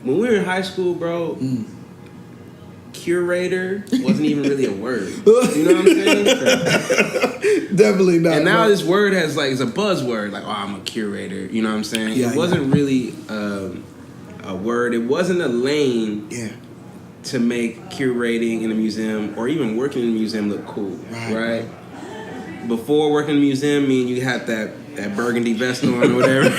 when we were in high school, bro, curator wasn't even really a word. You know what I'm saying? Definitely not. And now this word has like, it's a buzzword. Like, oh, I'm a curator. You know what I'm saying? Yeah, it wasn't really a word. It wasn't a lane to make curating in a museum or even working in a museum look cool. Right? Before working in a museum, you had that burgundy vest on or whatever.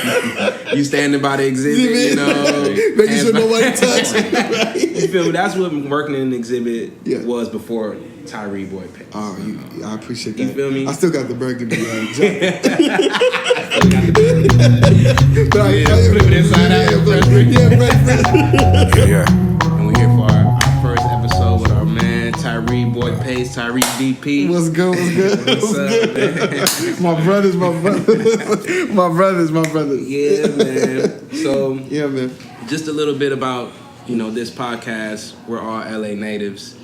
You standing by the exhibit, you know. Making sure nobody touches it. Right? You feel me? That's what working in an exhibit was before Tyree Boy Pays. Oh, I appreciate that. You feel me? I still got the burgundy jacket. Flip it inside out. Yeah. And we're here for our first episode with our man Tyree Boy Pays, Tyree BP. What's good? What's up, man? My brothers. My brothers. Yeah, man. So, yeah, man. Just a little bit about, this podcast. We're all LA natives,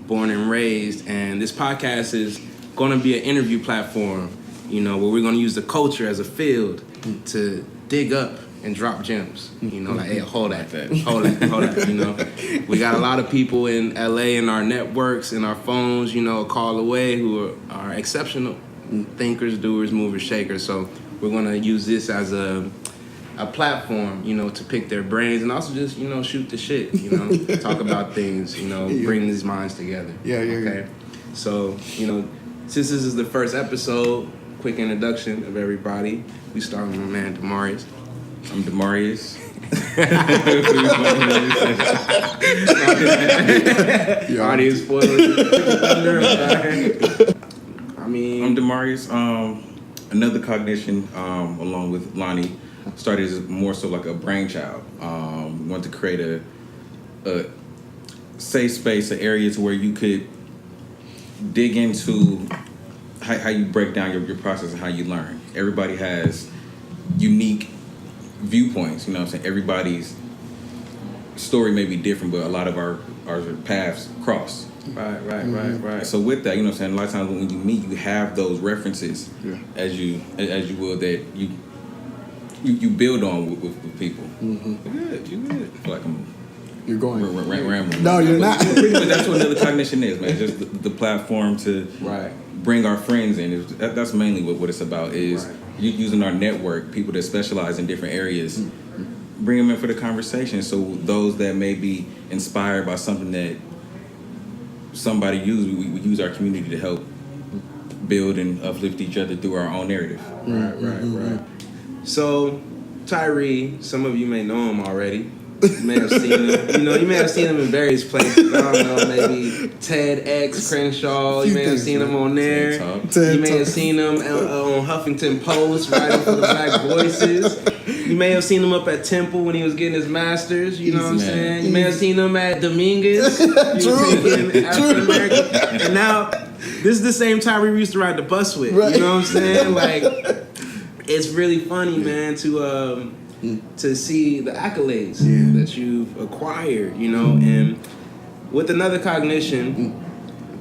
born and raised, and this podcast is going to be an interview platform, where we're going to use the culture as a field to dig up and drop gems. Like, hey, hold that. We got a lot of people in LA in our networks, in our phones, a call away, who are exceptional thinkers, doers, movers, shakers. So we're going to use this as a platform, to pick their brains and also just, shoot the shit, talk about things, bring these minds together. Yeah. So, since this is the first episode, quick introduction of everybody. We start with my man Demarius. I'm Demarius. Audience spoilers. I'm Demarius. Another Cognition, along with Lonnie, started as more so like a brainchild. We wanted to create a safe space, an area to where you could dig into how you break down your process and how you learn. Everybody has unique viewpoints, you know what I'm saying? Everybody's story may be different, but a lot of our paths cross. Right. So with that, a lot of times when you meet, you have those references as you will that you build on with people. You good. I feel like you're going rambling. No, you're not. Pretty much that's what Another Cognition is, man. Just the platform to bring our friends in. That's mainly what it's about, is using our network, people that specialize in different areas, bring them in for the conversation. So those that may be inspired by something that somebody used, we use our community to help build and uplift each other through our own narrative. Right. So, Tyree, some of you may know him already. You may have seen him. You may have seen him in various places. I don't know, maybe TEDx, Crenshaw. You may have seen him on there. You may have seen him on Huffington Post, writing for the Black Voices. You may have seen him up at Temple when he was getting his master's. You know what I'm saying? You may have seen him at Dominguez. Taking African American. And now, this is the same Tyree we used to ride the bus with. Right. You know what I'm saying? Like, it's really funny, man, to see the accolades that you've acquired, and with Another Cognition,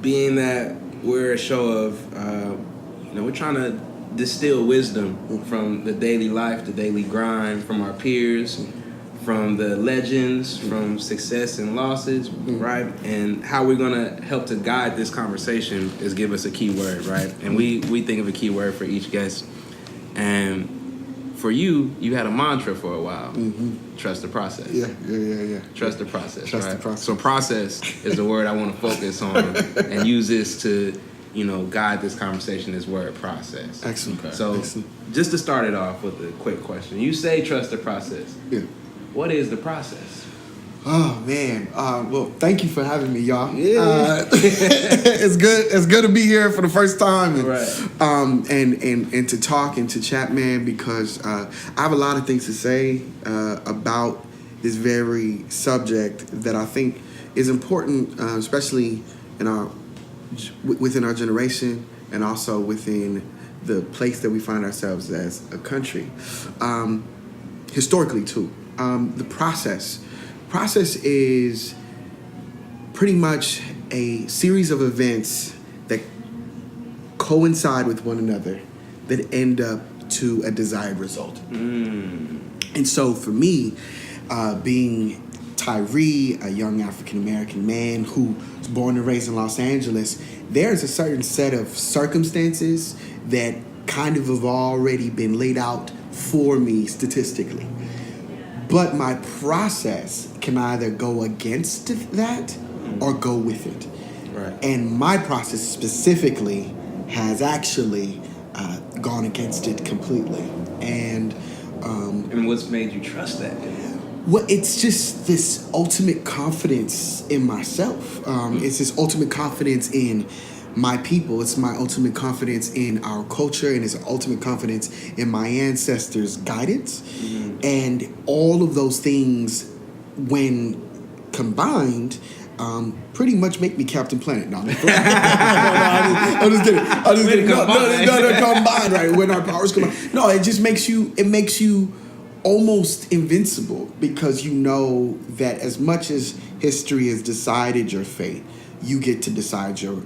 being that we're a show of, we're trying to distill wisdom from the daily life, the daily grind, from our peers, from the legends, from success and losses, right? And how we're gonna help to guide this conversation is give us a key word, right? And we think of a key word for each guest. And for you had a mantra for a while. Trust the process. Yeah. Trust the process, Trust right? the process. So process is the word I want to focus on and use this to, guide this conversation, this word process. Excellent. Okay. So just to start it off with a quick question. You say trust the process. Yeah. What is the process? Oh man, well, thank you for having me, y'all. Yeah, it's good to be here for the first time, and, right. And to talk and to chat, man, because I have a lot of things to say about this very subject that I think is important, especially within our generation, and also within the place that we find ourselves as a country, historically too. The process is pretty much a series of events that coincide with one another that end up to a desired result. And so for me, being Tyree, a young African-American man who was born and raised in Los Angeles, there's a certain set of circumstances that kind of have already been laid out for me statistically. But my process can either go against that or go with it. Right. And my process specifically has actually gone against it completely. And what's made you trust that? well, it's just this ultimate confidence in myself. It's this ultimate confidence in my people. It's my ultimate confidence in our culture, and it's an ultimate confidence in my ancestors' guidance. And all of those things, when combined, pretty much make me Captain Planet. No, I'm just kidding. No, combined, right? When our powers combine. No, it just makes you. It makes you almost invincible, because you know that as much as history has decided your fate, you get to decide your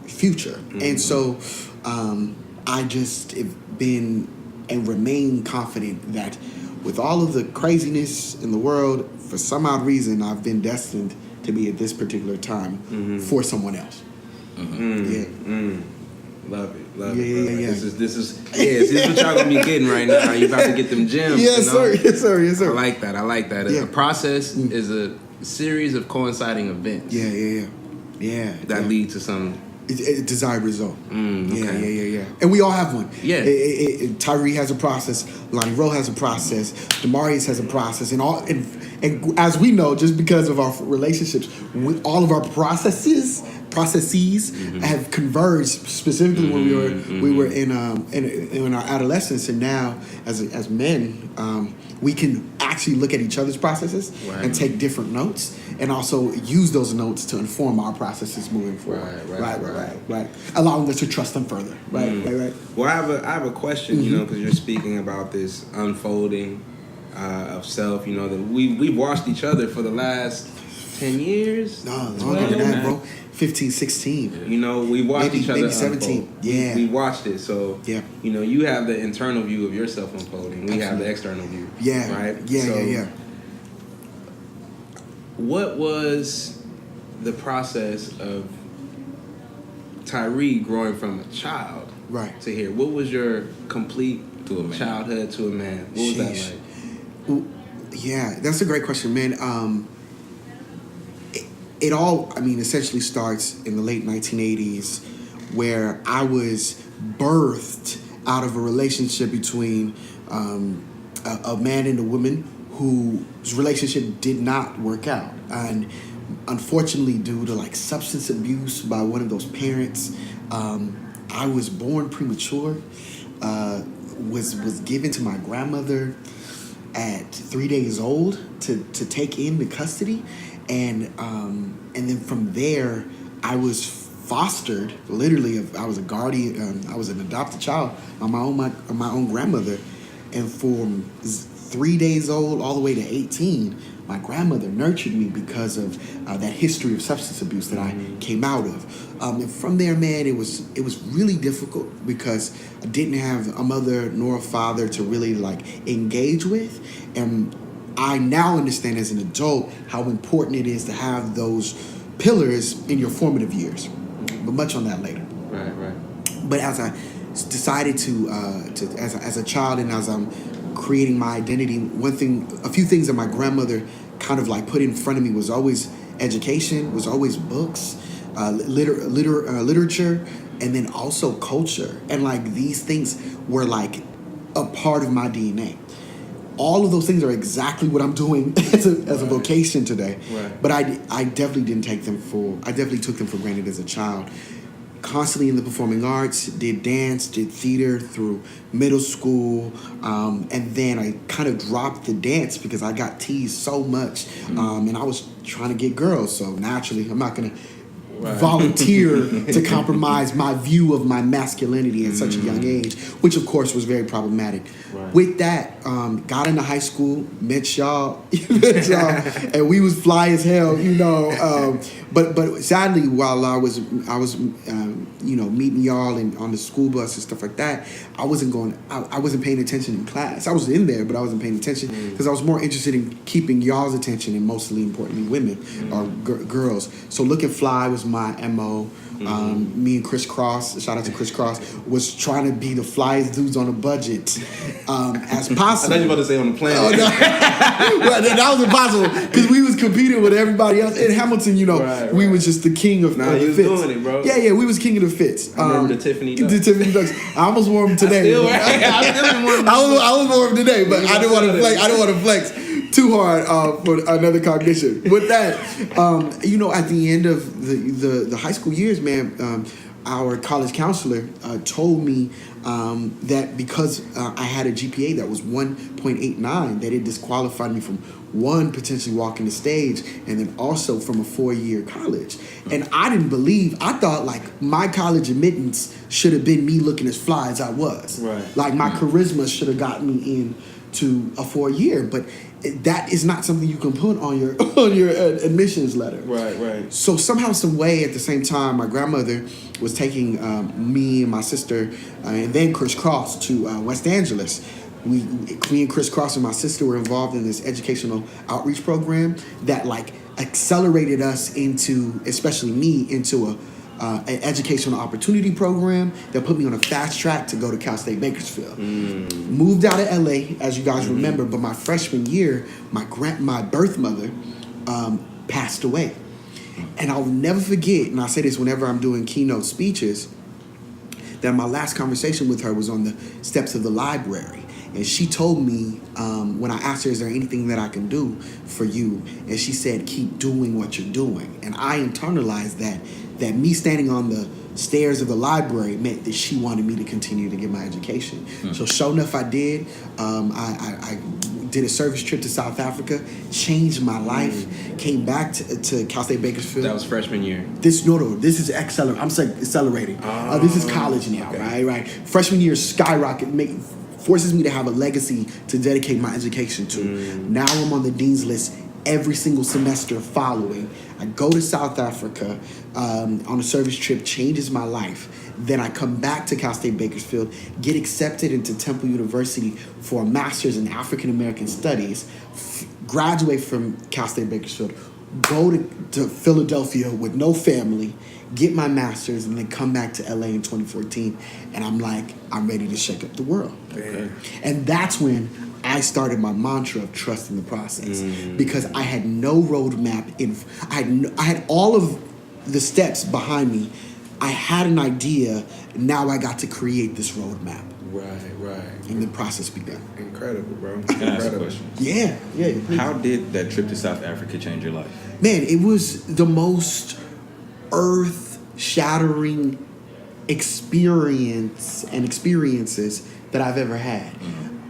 future. And so I just have been and remain confident that with all of the craziness in the world, for some odd reason, I've been destined to be at this particular time for someone else. Love it. Yeah. This is what y'all gonna be getting right now. You about to get them gems. Yes, sir. Yes, sir. I like that. Yeah. A process is a series of coinciding events. Yeah. That lead to some desired result. Okay. Yeah. And we all have one. Yeah. Tyree has a process. Lonnie Ro has a process. Demarius has a process. And as we know, just because of our relationships, all of our processes have converged. Specifically when we were in our adolescence, and now as men, we can actually look at each other's processes and take different notes, and also use those notes to inform our processes moving forward. Right. Allowing us to trust them further. Right. Well, I have a question. Because you're speaking about this unfolding of self. That we watched each other for the last 10 years. No, longer than that, bro. 15, 16. We watched each other maybe 17. unfold. Yeah. We watched it. So, yeah. You have the internal view of yourself unfolding. We have the external view. Yeah. Right? Yeah. What was the process of Tyree growing from a child to here? What was your complete childhood to a man? What was that like? Well, yeah, that's a great question, man. It all, essentially starts in the late 1980s, where I was birthed out of a relationship between a man and a woman whose relationship did not work out. And unfortunately, due to substance abuse by one of those parents, I was born premature, was given to my grandmother at 3 days old to take into custody. And then from there, I was fostered. Literally, I was a guardian. I was an adopted child on my own grandmother. And from 3 days old all the way to 18, my grandmother nurtured me because of that history of substance abuse that I came out of. And from there, man, it was really difficult because I didn't have a mother nor a father to really engage with. And I now understand as an adult how important it is to have those pillars in your formative years. But much on that later. Right. But as I decided to as a child, and as I'm creating my identity, a few things that my grandmother kind of put in front of me was always education, was always books, literature, and then also culture. And these things were a part of my DNA. All of those things are exactly what I'm doing as a vocation today. Right. But I definitely didn't take them I definitely took them for granted as a child. Constantly in the performing arts, did dance, did theater through middle school, and then I kind of dropped the dance because I got teased so much, and I was trying to get girls. So naturally, I'm not gonna volunteer to compromise my view of my masculinity at such a young age, which of course was very problematic. Right. With that, got into high school, met y'all, and we was fly as hell, but sadly, while I was meeting y'all and on the school bus and stuff like that, I wasn't paying attention in class. I was in there, but I wasn't paying attention because I was more interested in keeping y'all's attention and mostly importantly women or girls. So looking fly was my MO. Me and Chris Cross, shout out to Chris Cross, was trying to be the flyest dudes on a budget as possible. I thought you were about to say on the planet. Oh, no. Well, that was impossible because we was competing with everybody else. In Hamilton, we was just the king of Nah, the you was fits. doing it, bro. Yeah, we was king of the fits. I remember the Tiffany Ducks. The Tiffany Ducks. I almost wore them today. I still wore them. I was wore them today, but I didn't want to flex. I didn't want to flex too hard for Another Cognition. With that, at the end of the high school years, man, our college counselor told me that because I had a GPA that was 1.89, that it disqualified me from potentially walking the stage, and then also from a 4-year college. And I didn't believe. I thought like my college admittance should have been me looking as fly as I was. Right. Like my charisma should have gotten me into a 4-year, but that is not something you can put on your admissions letter. Right. So somehow, some way, at the same time, my grandmother was taking me and my sister and then Chris Cross to West Angeles. Me and Chris Cross and my sister were involved in this educational outreach program that like accelerated us into, especially me, into an educational opportunity program that put me on a fast track to go to Cal State Bakersfield. Moved out of LA, as you guys remember, but my freshman year, my birth mother passed away. And I'll never forget, and I say this whenever I'm doing keynote speeches, that my last conversation with her was on the steps of the library. And she told me, when I asked her, is there anything that I can do for you? And she said, keep doing what you're doing. And I internalized that me standing on the stairs of the library meant that she wanted me to continue to get my education. So sure enough, I did. I did a service trip to South Africa, changed my life, came back to Cal State Bakersfield. That was freshman year. This is accelerating. I'm saying accelerating. This is college now, okay. Right. Freshman year skyrocket, forces me to have a legacy to dedicate my education to. Now I'm on the dean's list every single semester following. I go to South Africa on a service trip, changes my life. Then I come back to Cal State Bakersfield, get accepted into Temple University for a master's in African American Studies, graduate from Cal State Bakersfield, go to Philadelphia with no family, get my master's, and then come back to LA in 2014. And I'm like, I'm ready to shake up the world. Okay. And that's when I started my mantra of trusting the process, because I had no roadmap. I had all of the steps behind me. I had an idea. Now I got to create this roadmap. Right. And the process began. Incredible, bro. Can I ask a question? Yeah. How did that trip to South Africa change your life? Man, it was the most earth-shattering experiences that I've ever had.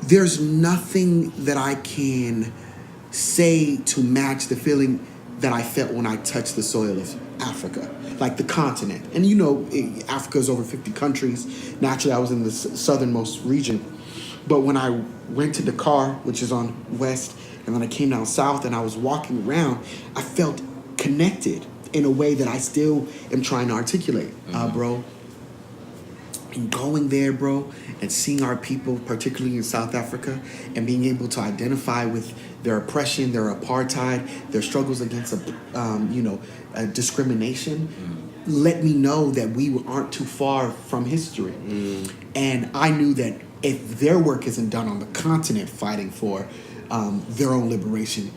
There's nothing that I can say to match the feeling that I felt when I touched the soil of Africa, like the continent. And Africa is over 50 countries. Naturally, I was in the southernmost region. But when I went to Dakar, which is on west, and then I came down south and I was walking around, I felt connected in a way that I still am trying to articulate, bro. And going there, bro, and seeing our people, particularly in South Africa, and being able to identify with their oppression, their apartheid, their struggles against, discrimination, let me know that we aren't too far from history. And I knew that if their work isn't done on the continent fighting for their own liberation,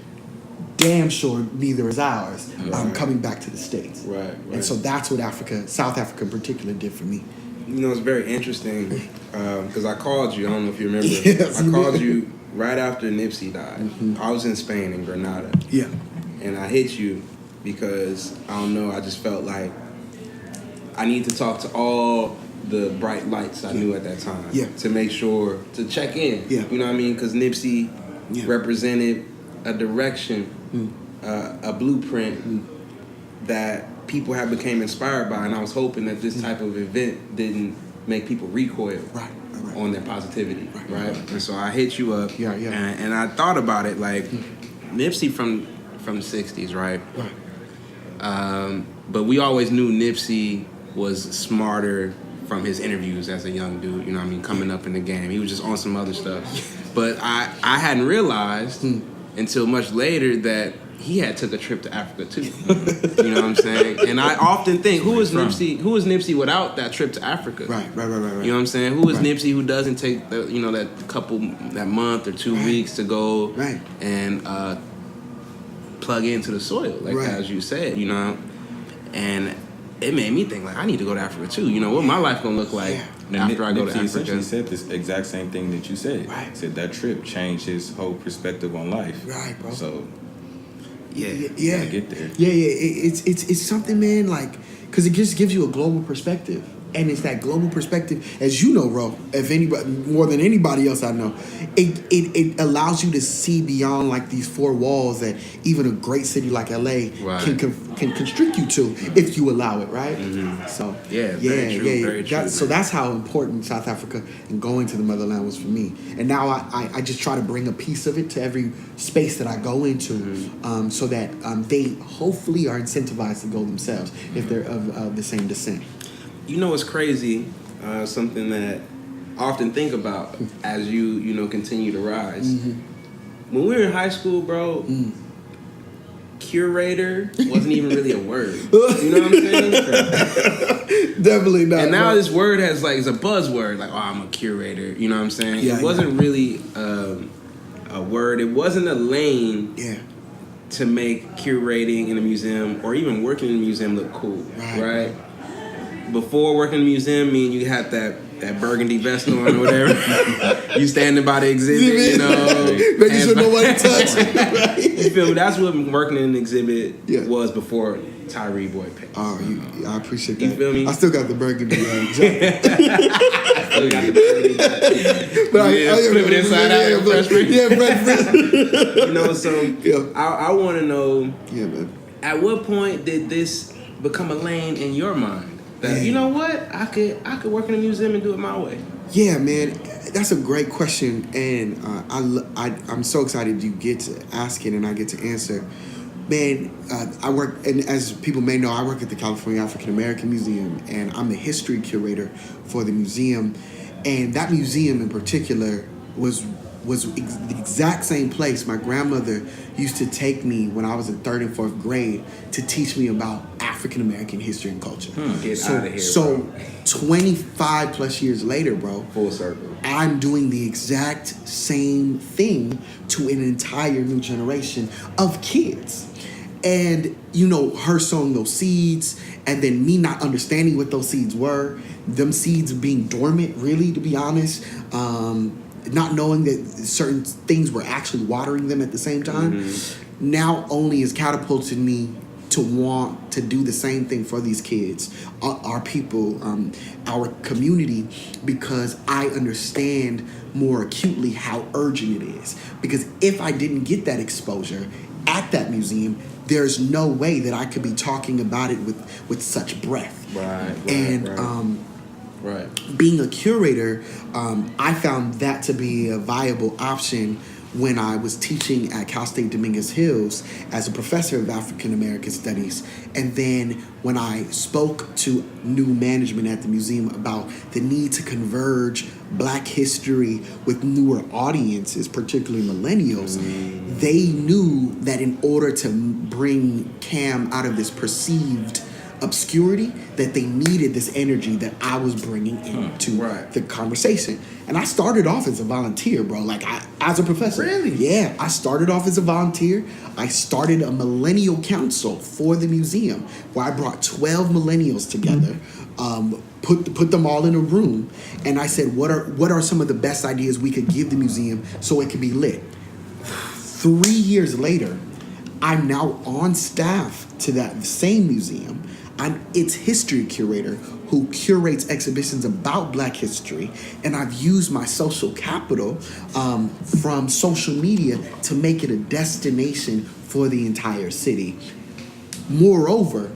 damn sure neither is ours. Coming back to the States. Right. And so that's what South Africa in particular, did for me. It's very interesting because I called you. I don't know if you remember. Yes, I called you right after Nipsey died. I was in Spain, in Granada. Yeah. And I hit you because, I don't know, I just felt like I need to talk to all the bright lights I knew at that time to make sure, to check in. Yeah. You know what I mean? Because Nipsey represented a direction, a blueprint that people have became inspired by, and I was hoping that this type of event didn't make people recoil on their positivity, right? And so I hit you up, and I thought about it, like Nipsey from the 60s, right? But we always knew Nipsey was smarter from his interviews as a young dude, you know what I mean, coming up in the game. He was just on some other stuff. But I hadn't realized until much later that he had took a trip to Africa too. You know what I'm saying? And I often think, who is Nipsey without that trip to Africa? Right. You know what I'm saying? Who is Nipsey who doesn't take that month or 2 weeks to go and plug into the soil, like as you said, you know? And it made me think, like, I need to go to Africa too. You know, what my life gonna look like after I go to Africa? Essentially said this exact same thing that you said. Right. Said that trip changed his whole perspective on life. Right, bro. So, yeah, get there. It's something, man. Like, because it just gives you a global perspective. And it's that global perspective, as you know, Ro, if anybody more than anybody else I know, it allows you to see beyond like these four walls that even a great city like LA can constrict you to if you allow it, right? Mm-hmm. So very true. So that's how important South Africa and going to the motherland was for me. And now I just try to bring a piece of it to every space that I go into, so that they hopefully are incentivized to go themselves if they're of the same descent. You know what's crazy? Something that I often think about as you continue to rise. Mm-hmm. When we were in high school, bro, curator wasn't even really a word. You know what I'm saying? Definitely not. And now this word is a buzzword. Like, oh, I'm a curator. You know what I'm saying? It wasn't really a word. It wasn't a lane. To make curating in a museum or even working in a museum look cool, right? Before working in the museum, you had that burgundy vest on or whatever. You standing by the exhibit, making sure nobody touch it. You feel me? That's what working in an exhibit was before Tyree boy pants. Oh, I appreciate that. You feel me? I still got the burgundy jacket. Still got the burgundy jacket. Flip it inside out. Fresh. So I want to know. Yeah, man. At what point did this become a lane in your mind? That, you know what? I could work in a museum and do it my way. Yeah, man, that's a great question, and I'm so excited you get to ask it and I get to answer. Man, I work, and as people may know, I work at the California African American Museum, and I'm the history curator for the museum. And that museum in particular was the exact same place my grandmother used to take me when I was in 3rd and 4th grade to teach me about African American history and culture. Get out of here, so bro. 25 plus years later, bro, full circle, I'm doing the exact same thing to an entire new generation of kids. And, her sowing those seeds, and then me not understanding what those seeds were, them seeds being dormant, really, to be honest, not knowing that certain things were actually watering them at the same time, now only has catapulted me to want to do the same thing for these kids, our people, our community, because I understand more acutely how urgent it is. Because if I didn't get that exposure at that museum, there's no way that I could be talking about it with such breadth. Being a curator, I found that to be a viable option when I was teaching at Cal State Dominguez Hills as a professor of African American Studies. And then when I spoke to new management at the museum about the need to converge Black history with newer audiences, particularly millennials, they knew that in order to bring Cam out of this perceived obscurity, that they needed this energy that I was bringing into the conversation. And I started off as a volunteer, bro, as a professor. Really? Yeah, I started off as a volunteer. I started a millennial council for the museum where I brought 12 millennials together, put them all in a room, and I said, what are some of the best ideas we could give the museum so it could be lit? 3 years later, I'm now on staff to that same museum. I'm its history curator who curates exhibitions about Black history, and I've used my social capital from social media to make it a destination for the entire city. Moreover,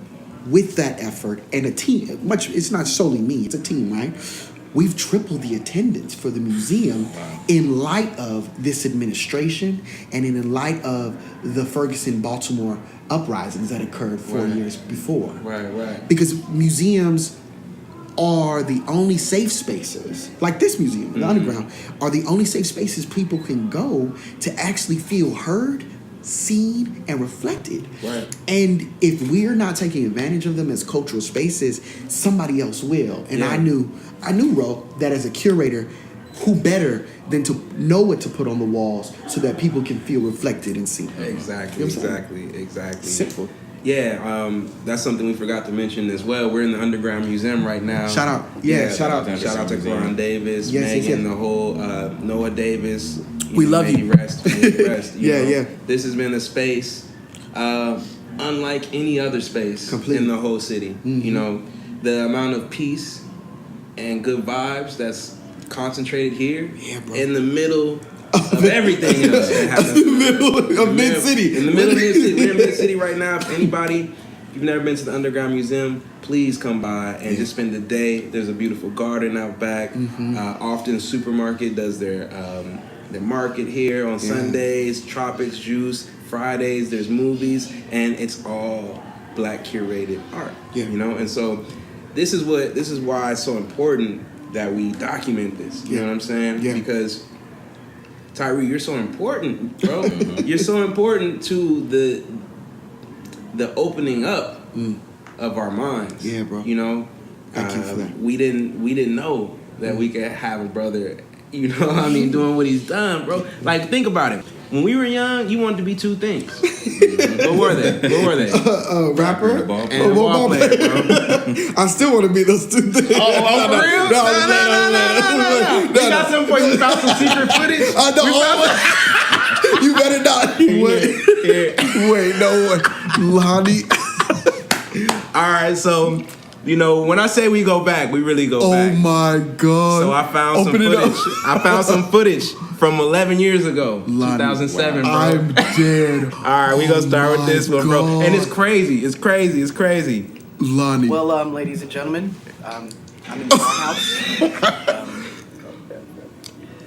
with that effort and a team, it's not solely me, it's a team, right? We've tripled the attendance for the museum in light of this administration and in light of the Ferguson-Baltimore uprisings that occurred 4 years before. Right. Because museums are the only safe spaces, like this museum, the Underground, are the only safe spaces people can go to actually feel heard, seen, and reflected. Right. And if we're not taking advantage of them as cultural spaces, somebody else will. And I knew, Ro, that as a curator, who better than to know what to put on the walls so that people can feel reflected and seen. Exactly. Simple. Yeah, that's something we forgot to mention as well. We're in the Underground Museum right now. Shout out. Shout out to Cloran Davis, Megan, the whole Noah Davis. We love you. Rest. Yeah. This has been a space unlike any other space in the whole city. You know, the amount of peace and good vibes that's concentrated here in the middle of everything else that happens. In the middle of Mid-City. In the middle of Mid-City. We're in Mid-City right now. If anybody, if you've never been to the Underground Museum, please come by and just spend the day. There's a beautiful garden out back. Often Supermarket does their market here on Sundays. Tropics Juice. Fridays, there's movies. And it's all Black curated art. You know? And so this is why it's so important that we document this. You know what I'm saying? Because Tyree, you're so important, bro. You're so important to the opening up of our minds. Yeah, bro. You know, Thank you for that. We didn't know that we could have a brother. You know, I mean, doing what he's done, bro. Like, think about it. When we were young, you wanted to be two things. What were they? Rapper and a ball player, bro. I still want to be those two things. Oh, for real? No. We got some for you. Found some secret footage. You better not. Wait, no way. Lonnie. All right, so, you know, when I say we go back, we really go back. Oh, my God. So I found some footage. I found some footage from 11 years ago, Lonnie, 2007, bro. I'm dead. All right, we gonna start with this one, bro. And it's crazy. Lonnie. Well, ladies and gentlemen, I'm in the house.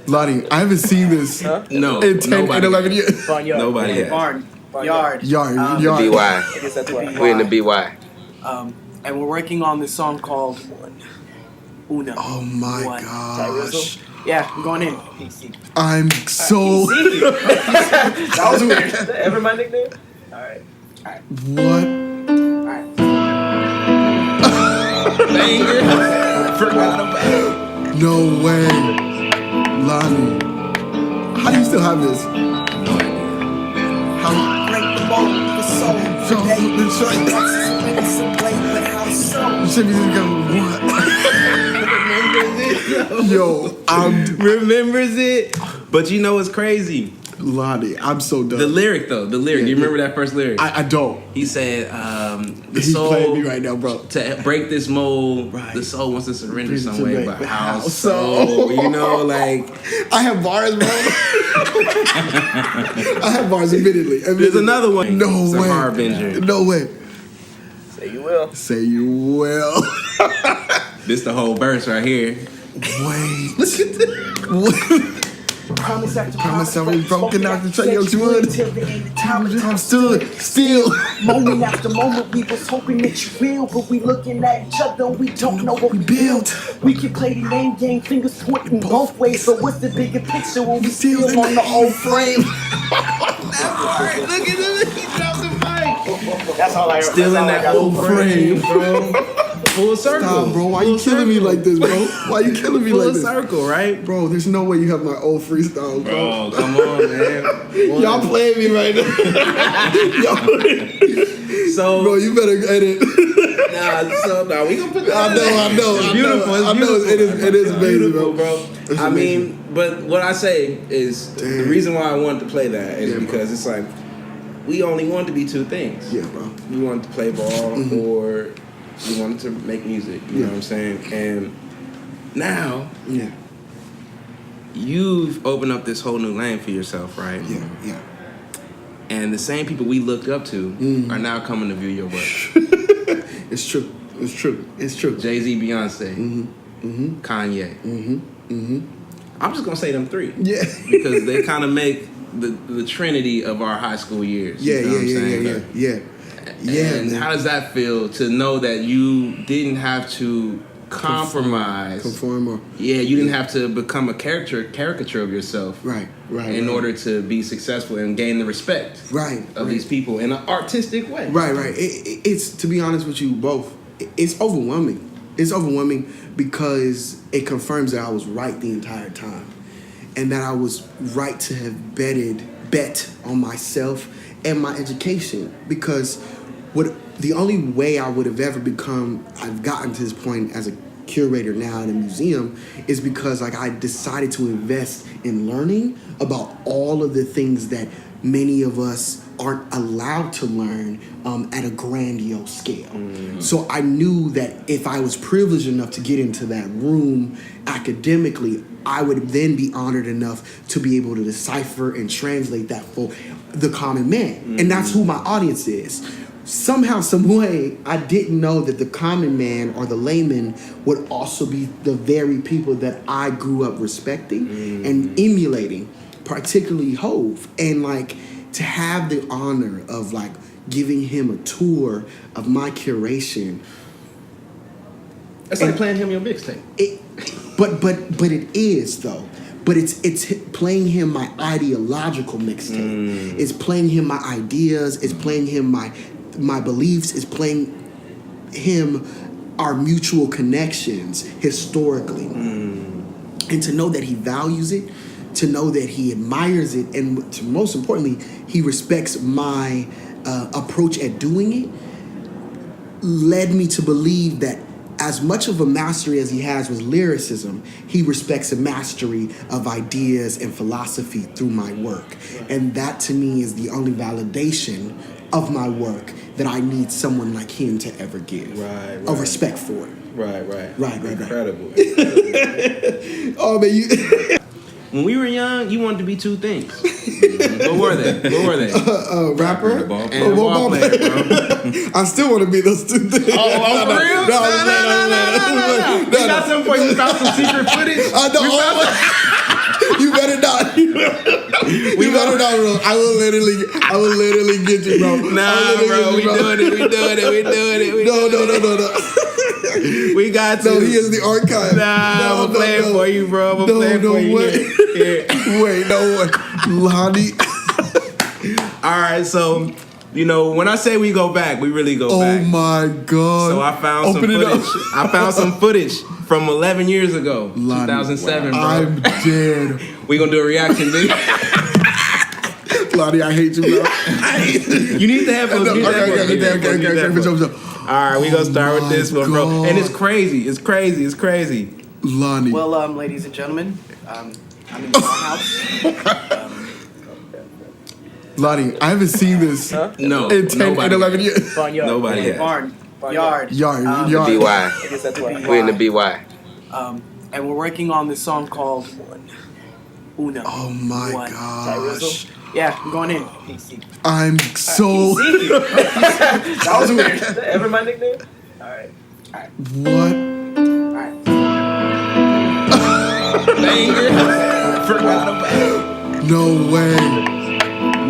Lonnie, I haven't seen this No, in 10 and 11 years. Nobody has. Yard. Yard. BY. We're in the BY. And we're working on this song called Uno. Oh my gosh. Yeah, I'm going in. I'm so. That was weird. Ever my nickname? Alright. What? Alright. Banger. Forgot about it. No way. Lonnie. How do you still have this? No idea. How? Break the mold, the soul. You should be going, what? Yo, remembers it. But you know what's crazy? Lonnie, I'm so done. The lyric. Do you remember that first lyric? I don't. He said, the He's soul, playing me right now, bro. To break this mold, the soul wants to surrender some way, but how so? You know, like... I have bars, bro. I have bars, admittedly. There's another one. No it's way. A harbinger. No way. Say you will. Say you will. This the whole verse right here. Wait. Let's get this. Promise after promise, I was broken out the trail you would. I'm still. Moment after moment, we was hoping that you will, but we looking at each other and we don't know what we built. We can play the name game, fingers pointing both ways, but what's the bigger picture when we still on the old frame? Alright, look at him. He dropped the mic. That's all I remember. Still in that old frame, bro. Full circle. Stop, bro. Why you killing me like this, bro? Why you killing me like this? Full circle, right? Bro, there's no way you have my old freestyle, bro. Oh, come on, man. Y'all playing me right now. So, bro, you better edit. Nah, we gonna put that. I know. It's beautiful. It is amazing, bro. I mean, but what I say is the reason why I wanted to play that is because it's like we only wanted to be two things. Yeah, bro. We wanted to play ball or we wanted to make music. You know what I'm saying? And now, you've opened up this whole new lane for yourself, right? Yeah. And the same people we looked up to are now coming to view your work. It's true. It's true. It's true. Jay-Z, Beyonce, Kanye. I'm just gonna say them three. Yeah. Because they kind of make the trinity of our high school years. Yeah, you know what I'm saying? And how does that feel to know that you didn't have to compromise, conform, or you didn't have to become a caricature of yourself, in order to be successful and gain the respect, of these people in an artistic way, It's, to be honest with you both, it's overwhelming. It's overwhelming because it confirms that I was right the entire time, and that I was right to have bet on myself and my education. Because the only way I would have ever I've gotten to this point as a curator now in a museum, is because I decided to invest in learning about all of the things that many of us aren't allowed to learn at a grandiose scale. So I knew that if I was privileged enough to get into that room academically, I would then be honored enough to be able to decipher and translate that for the common man. And that's who my audience is. Somehow, some way, I didn't know that the common man or the layman would also be the very people that I grew up respecting and emulating, particularly Hove. And to have the honor of giving him a tour of my curation. It's like playing him your mixtape. But it is though. But it's playing him my ideological mixtape. It's playing him my ideas. It's playing him my beliefs. It's playing him our mutual connections historically. And to know that he values it, to know that he admires it, and most importantly, he respects my approach at doing it, led me to believe that as much of a mastery as he has with lyricism, he respects a mastery of ideas and philosophy through my work. And that to me is the only validation of my work that I need someone like him to ever give. A respect for it. Right. Incredible. Oh man, when we were young, you wanted to be two things. What were they? Rapper and a ball player, bro. I still want to be those two things. Oh, for real? No. We got something for you. We found some secret footage. You better not. You better not, bro. I will literally get you, bro. Nah, bro. We doing it. No. We got to. No, he is the archive. Nah, I'm playing for you, bro. I'm playing for you. Wait, no way. Lonnie. All right, so, when I say we go back, we really go back. Oh, my God. So I found some footage. I found some footage from 11 years ago, Lonnie, 2007, bro. I'm dead. We gonna do a reaction video. Lonnie, I hate you, bro. You need to have fun. Okay. All right, we gonna start with this one, bro. And it's crazy. Lonnie. Well, ladies and gentlemen, I'm in the house. Lonnie, I haven't seen this no, in 10 and 11 years. Nobody has. Yard. BY. We're in the BY. And we're working on this song called Uno. Oh my gosh. Yeah, I'm going in. I'm so... That was weird. Ever my nickname? Alright. What? Alright. Banger. Forgot about it. No way.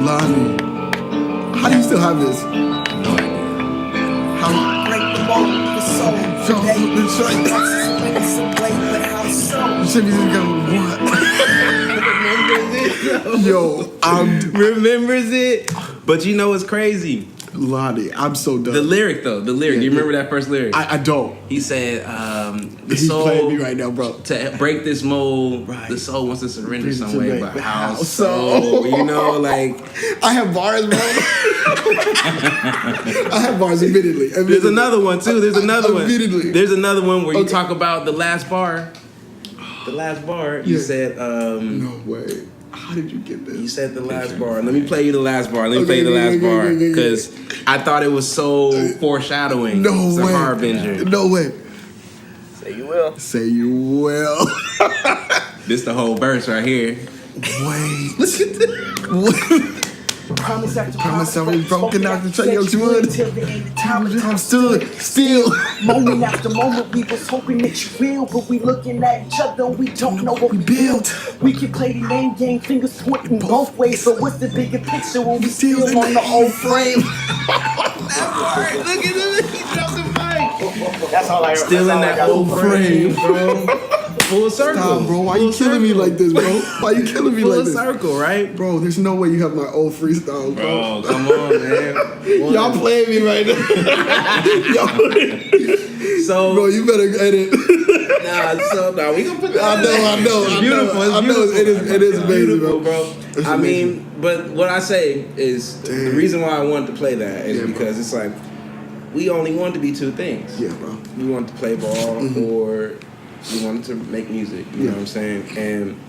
Lonnie. How do you still have this? No idea. How? Break the mold, the soul. Yo, remembers it. But you know what's crazy? Lonnie, I'm so done. The lyric. Do you remember that first lyric? I don't. He said, the He's soul playing me right now, bro. To break this mold, the soul wants to surrender some way, but how so? I have bars, bro. I have bars, admittedly. There's another one, too. There's another one. Admittedly. There's another one where you talk about the last bar. The last bar, you said... no way. How did you get this? You said the last bar. Let me play you the last bar. Because I thought it was so foreshadowing. No it's way. A harbinger. No way. Say you will. This the whole verse right here. Wait. Look at this. What? Promise after Promise I was broken out the track, yo, you would. Till the end of time, I'm stood still. moment after moment, we was hoping that you will, but we looking at each other and we don't know what we built. We can play the name game, fingers pointing both ways, but what's the bigger picture when we still on the old frame? Look at him, he dropped the mic. That's all I Still in that old frame, bro. Full circle. Stop, bro. Why you killing me like this, bro? Why you killing me like this? Full circle, right? Bro, there's no way you have my old freestyle, bro. Bro, come on, man. Y'all playing me right now. So, bro, you better edit. Nah, we gonna put that. I know. It's beautiful. It is amazing, beautiful, bro. It's I amazing. mean, but what I say is the reason why I wanted to play that is because it's like we only wanted to be two things. Yeah, bro. We wanted to play ball or we wanted to make music. You know what I'm saying? And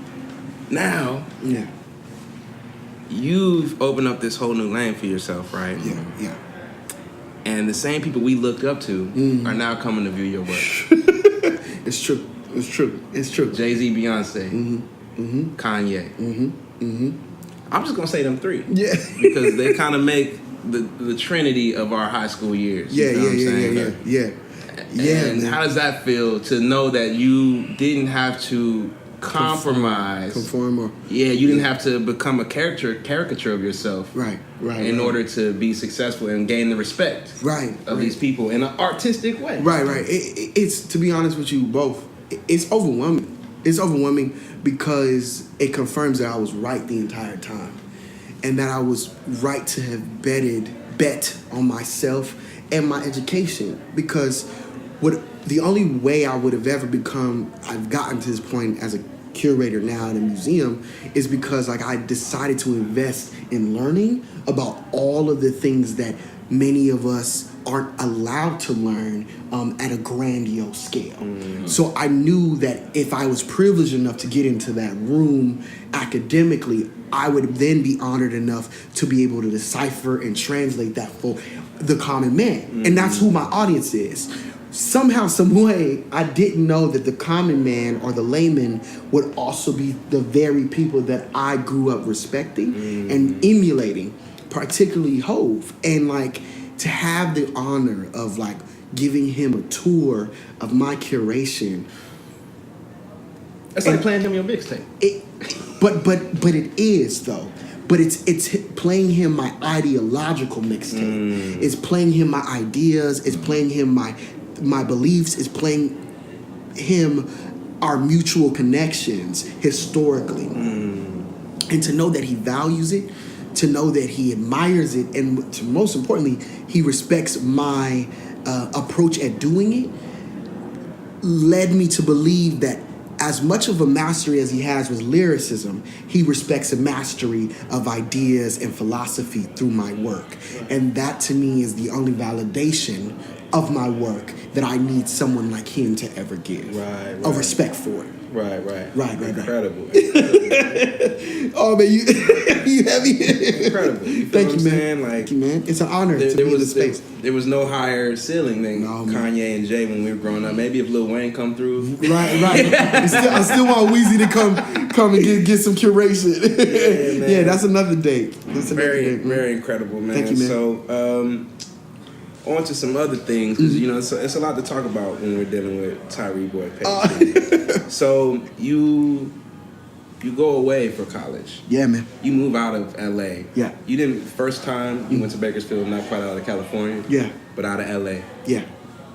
now, you've opened up this whole new lane for yourself, right? Yeah. And the same people we looked up to are now coming to view your work. It's true. Jay-Z, Beyonce, Kanye. I'm just gonna say them three. Yeah. Because they kind of make the trinity of our high school years. Yeah. And how does that feel to know that you didn't have to compromise, conform, or you didn't have to become a caricature of yourself, right, in order to be successful and gain the respect, of these people in an artistic way, right. It's, to be honest with you both, it's overwhelming. It's overwhelming because it confirms that I was right the entire time, and that I was right to have bet on myself and my education. Because the only way I would have ever I've gotten to this point as a curator now in a museum is because I decided to invest in learning about all of the things that many of us aren't allowed to learn at a grandiose scale. So I knew that if I was privileged enough to get into that room academically, I would then be honored enough to be able to decipher and translate that for the common man. And that's who my audience is. Somehow, some way, I didn't know that the common man or the layman would also be the very people that I grew up respecting and emulating, particularly Hov. And to have the honor of giving him a tour of my curation. It's like playing him your mixtape. But it is though. But it's playing him my ideological mixtape. It's playing him my ideas. It's playing him my beliefs. It's playing him our mutual connections historically. And to know that he values it, to know that he admires it, and to, most importantly, he respects my approach at doing it, led me to believe that as much of a mastery as he has with lyricism, he respects a mastery of ideas and philosophy through my work. And that to me is the only validation of my work that I need someone like him to ever give. Right. A respect for it. Right. Incredible. Oh man, you heavy. Incredible. You feel Thank what you, I'm man. saying? Thank you, man. It's an honor to be in the space. There was no higher ceiling than Kanye and Jay when we were growing up. Maybe if Lil Wayne come through. Right. I still want Weezy to come and get some curation. Yeah, that's another date. Very incredible, man. Thank you, man. So, on to some other things, because it's a lot to talk about when we're dealing with Tyree Boy Page. So you go away for college. Yeah, man. You move out of LA. Yeah. You didn't first time you went to Bakersfield, not quite out of California. Yeah. But out of LA. Yeah.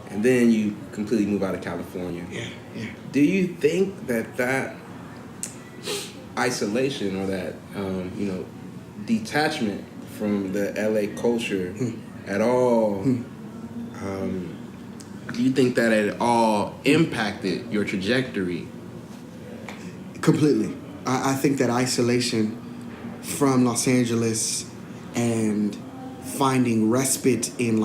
And then you completely move out of California. Yeah. Do you think that isolation or that detachment from the LA culture at all, do you think that at all impacted your trajectory? Completely. I think that isolation from Los Angeles and finding respite in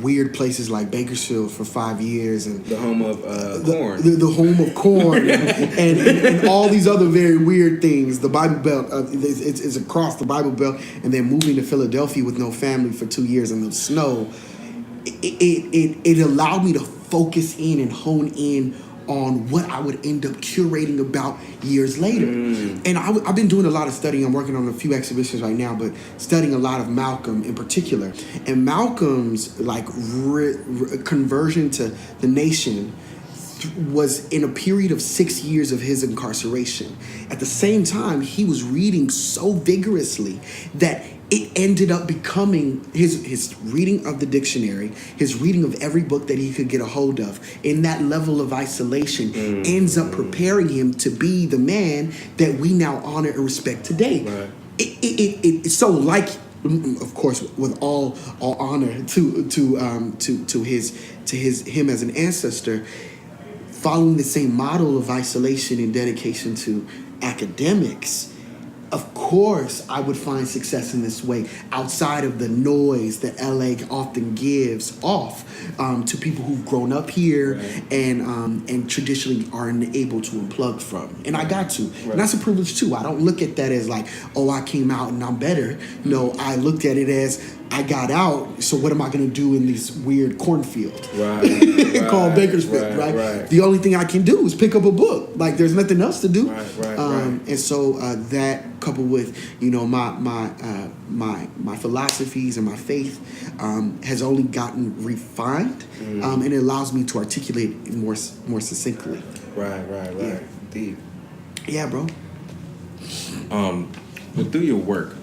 weird places like Bakersfield for 5 years and the home of corn, the home of corn, and all these other very weird things. The Bible Belt, it's across the Bible Belt, and then moving to Philadelphia with no family for 2 years in the snow. It allowed me to focus in and hone in on what I would end up curating about years later. And I've been doing a lot of studying. I'm working on a few exhibitions right now, but studying a lot of Malcolm in particular. And Malcolm's like conversion to the nation was in a period of 6 years of his incarceration. At the same time, he was reading so vigorously that it ended up becoming his reading of the dictionary, his reading of every book that he could get a hold of. In that level of isolation, ends up preparing him to be the man that we now honor and respect today. Right. It's so like, of course, with all honor to him as an ancestor, following the same model of isolation and dedication to academics. Of course, I would find success in this way outside of the noise that LA often gives off to people who've grown up here and traditionally aren't able to unplug from. And I got to. And that's a privilege too. I don't look at that as like, oh, I came out and I'm better. No, I looked at it as I got out, so what am I going to do in this weird cornfield called Bakersfield, right? The only thing I can do is pick up a book. Like, there's nothing else to do. And so that coupled with, you know, my philosophies and my faith has only gotten refined, and it allows me to articulate it more succinctly. Right. Deep. Yeah, bro. But through your work,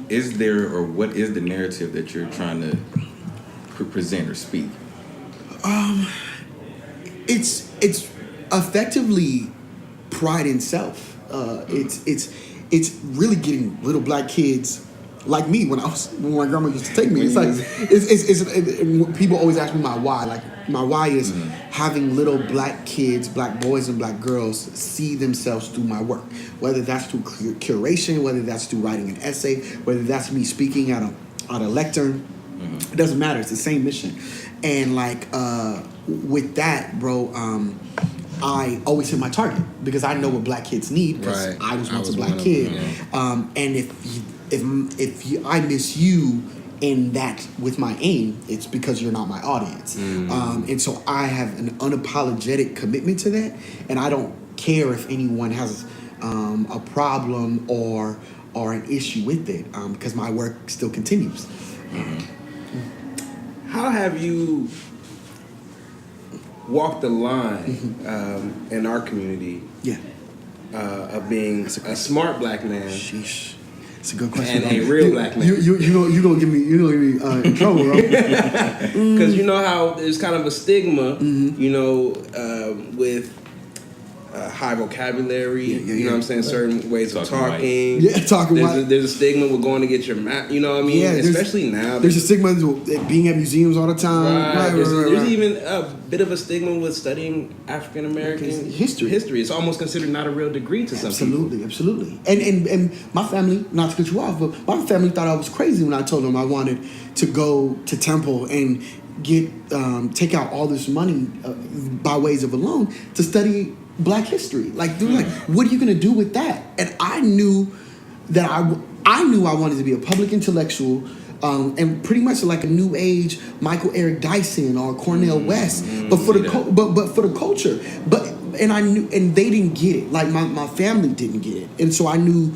is there, or what is the narrative that you're trying to present or speak? It's effectively pride in self. It's really getting little black kids like me when my grandma used to take me. It's like it's people always ask me my why. Like, my why is having little black kids, black boys and black girls see themselves through my work. Whether that's through curation, whether that's through writing an essay, whether that's me speaking at a lectern. It doesn't matter. It's the same mission. And like with that, bro, I always hit my target because I know what black kids need because I was once a black kid. And if I miss you in that with my aim, it's because you're not my audience. And so I have an unapologetic commitment to that, and I don't care if anyone has a problem or an issue with it because my work still continues. How have you walked the line in our community of being a smart black man? Sheesh. It's a good question. And a real black man. You gonna give me in trouble, bro? Because you know how there's kind of a stigma, you know, with high vocabulary. You know what I'm saying? Certain ways of talking. There's a stigma with going to get your map. You know what I mean? Especially now. There's a stigma with being at museums all the time. There's even a bit of a stigma with studying African American history. It's almost considered not a real degree to some people. Absolutely. And my family, not to cut you off, but my family thought I was crazy when I told them I wanted to go to Temple and take out all this money by ways of a loan to study Black history. Like, they're like, what are you gonna do with that? And I knew that I wanted to be a public intellectual, and pretty much like a new age Michael Eric Dyson or Cornel West, but for the culture. And I knew, and they didn't get it. Like my family didn't get it, and so I knew,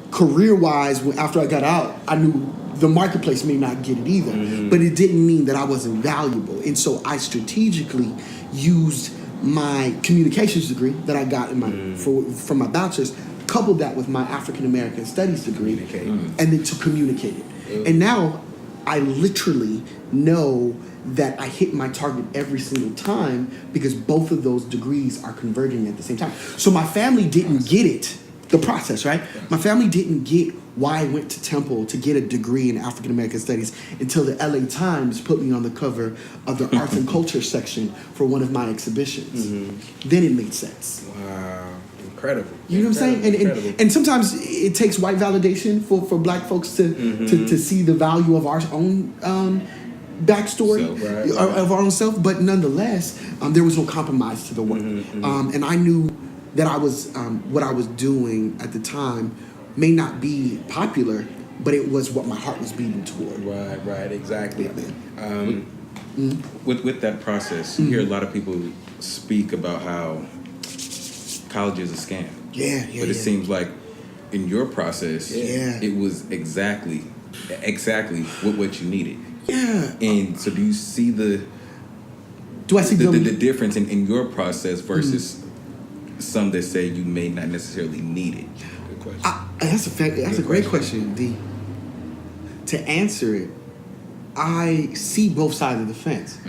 career wise, after I got out, I knew the marketplace may not get it either. But it didn't mean that I wasn't valuable, and so I strategically used my communications degree that I got in from my bachelor's, coupled that with my African American Studies degree, and then to communicate it. And now I literally know that I hit my target every single time because both of those degrees are converging at the same time. So my family didn't get it, the process, right? My family didn't get why I went to Temple to get a degree in African American Studies until the LA Times put me on the cover of the Arts and Culture section for one of my exhibitions. Then it made sense. Wow. Incredible. You know what I'm saying? And sometimes it takes white validation for black folks to see the value of our own backstory, of our own self, but nonetheless, there was no compromise to the work. And I knew that I was what I was doing at the time may not be popular, but it was what my heart was beating toward. Right, exactly. Yeah, man. with that process, you hear a lot of people speak about how college is a scam. But it seems like in your process, it was exactly what you needed. And so do you see the difference in your process versus some that say you may not necessarily need it? Good question. That's a great question, D. To answer it, I see both sides of the fence.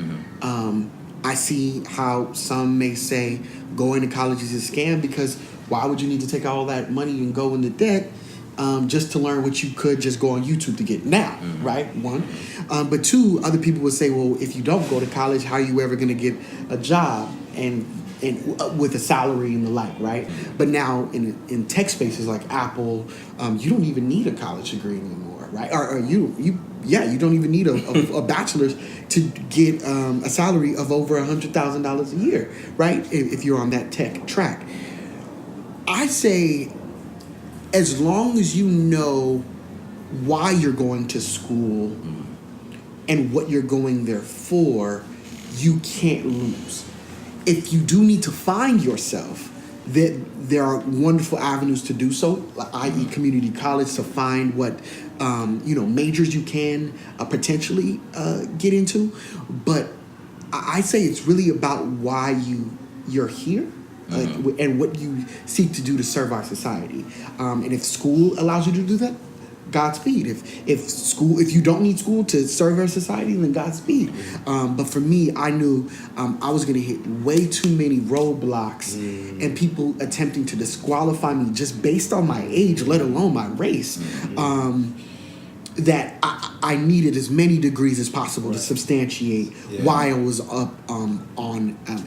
I see how some may say going to college is a scam because why would you need to take all that money and go into debt just to learn what you could just go on YouTube to get now, right? One. But two, other people would say, well, if you don't go to college, how are you ever going to get a job and with a salary and the like, right? But now in tech spaces like Apple, you don't even need a college degree anymore, right? Or you don't even need a bachelor's to get a salary of over $100,000 a year, right? If you're on that tech track. I say, as long as you know why you're going to school and what you're going there for, you can't lose. If you do need to find yourself, there are wonderful avenues to do so, i.e. community college, to find what majors you can potentially get into. But I say it's really about why you're here. And what you seek to do to serve our society. And if school allows you to do that, Godspeed. If you don't need school to serve our society, then Godspeed. But for me, I knew I was going to hit way too many roadblocks and people attempting to disqualify me just based on my age, let alone my race. That I needed as many degrees as possible to substantiate why I was up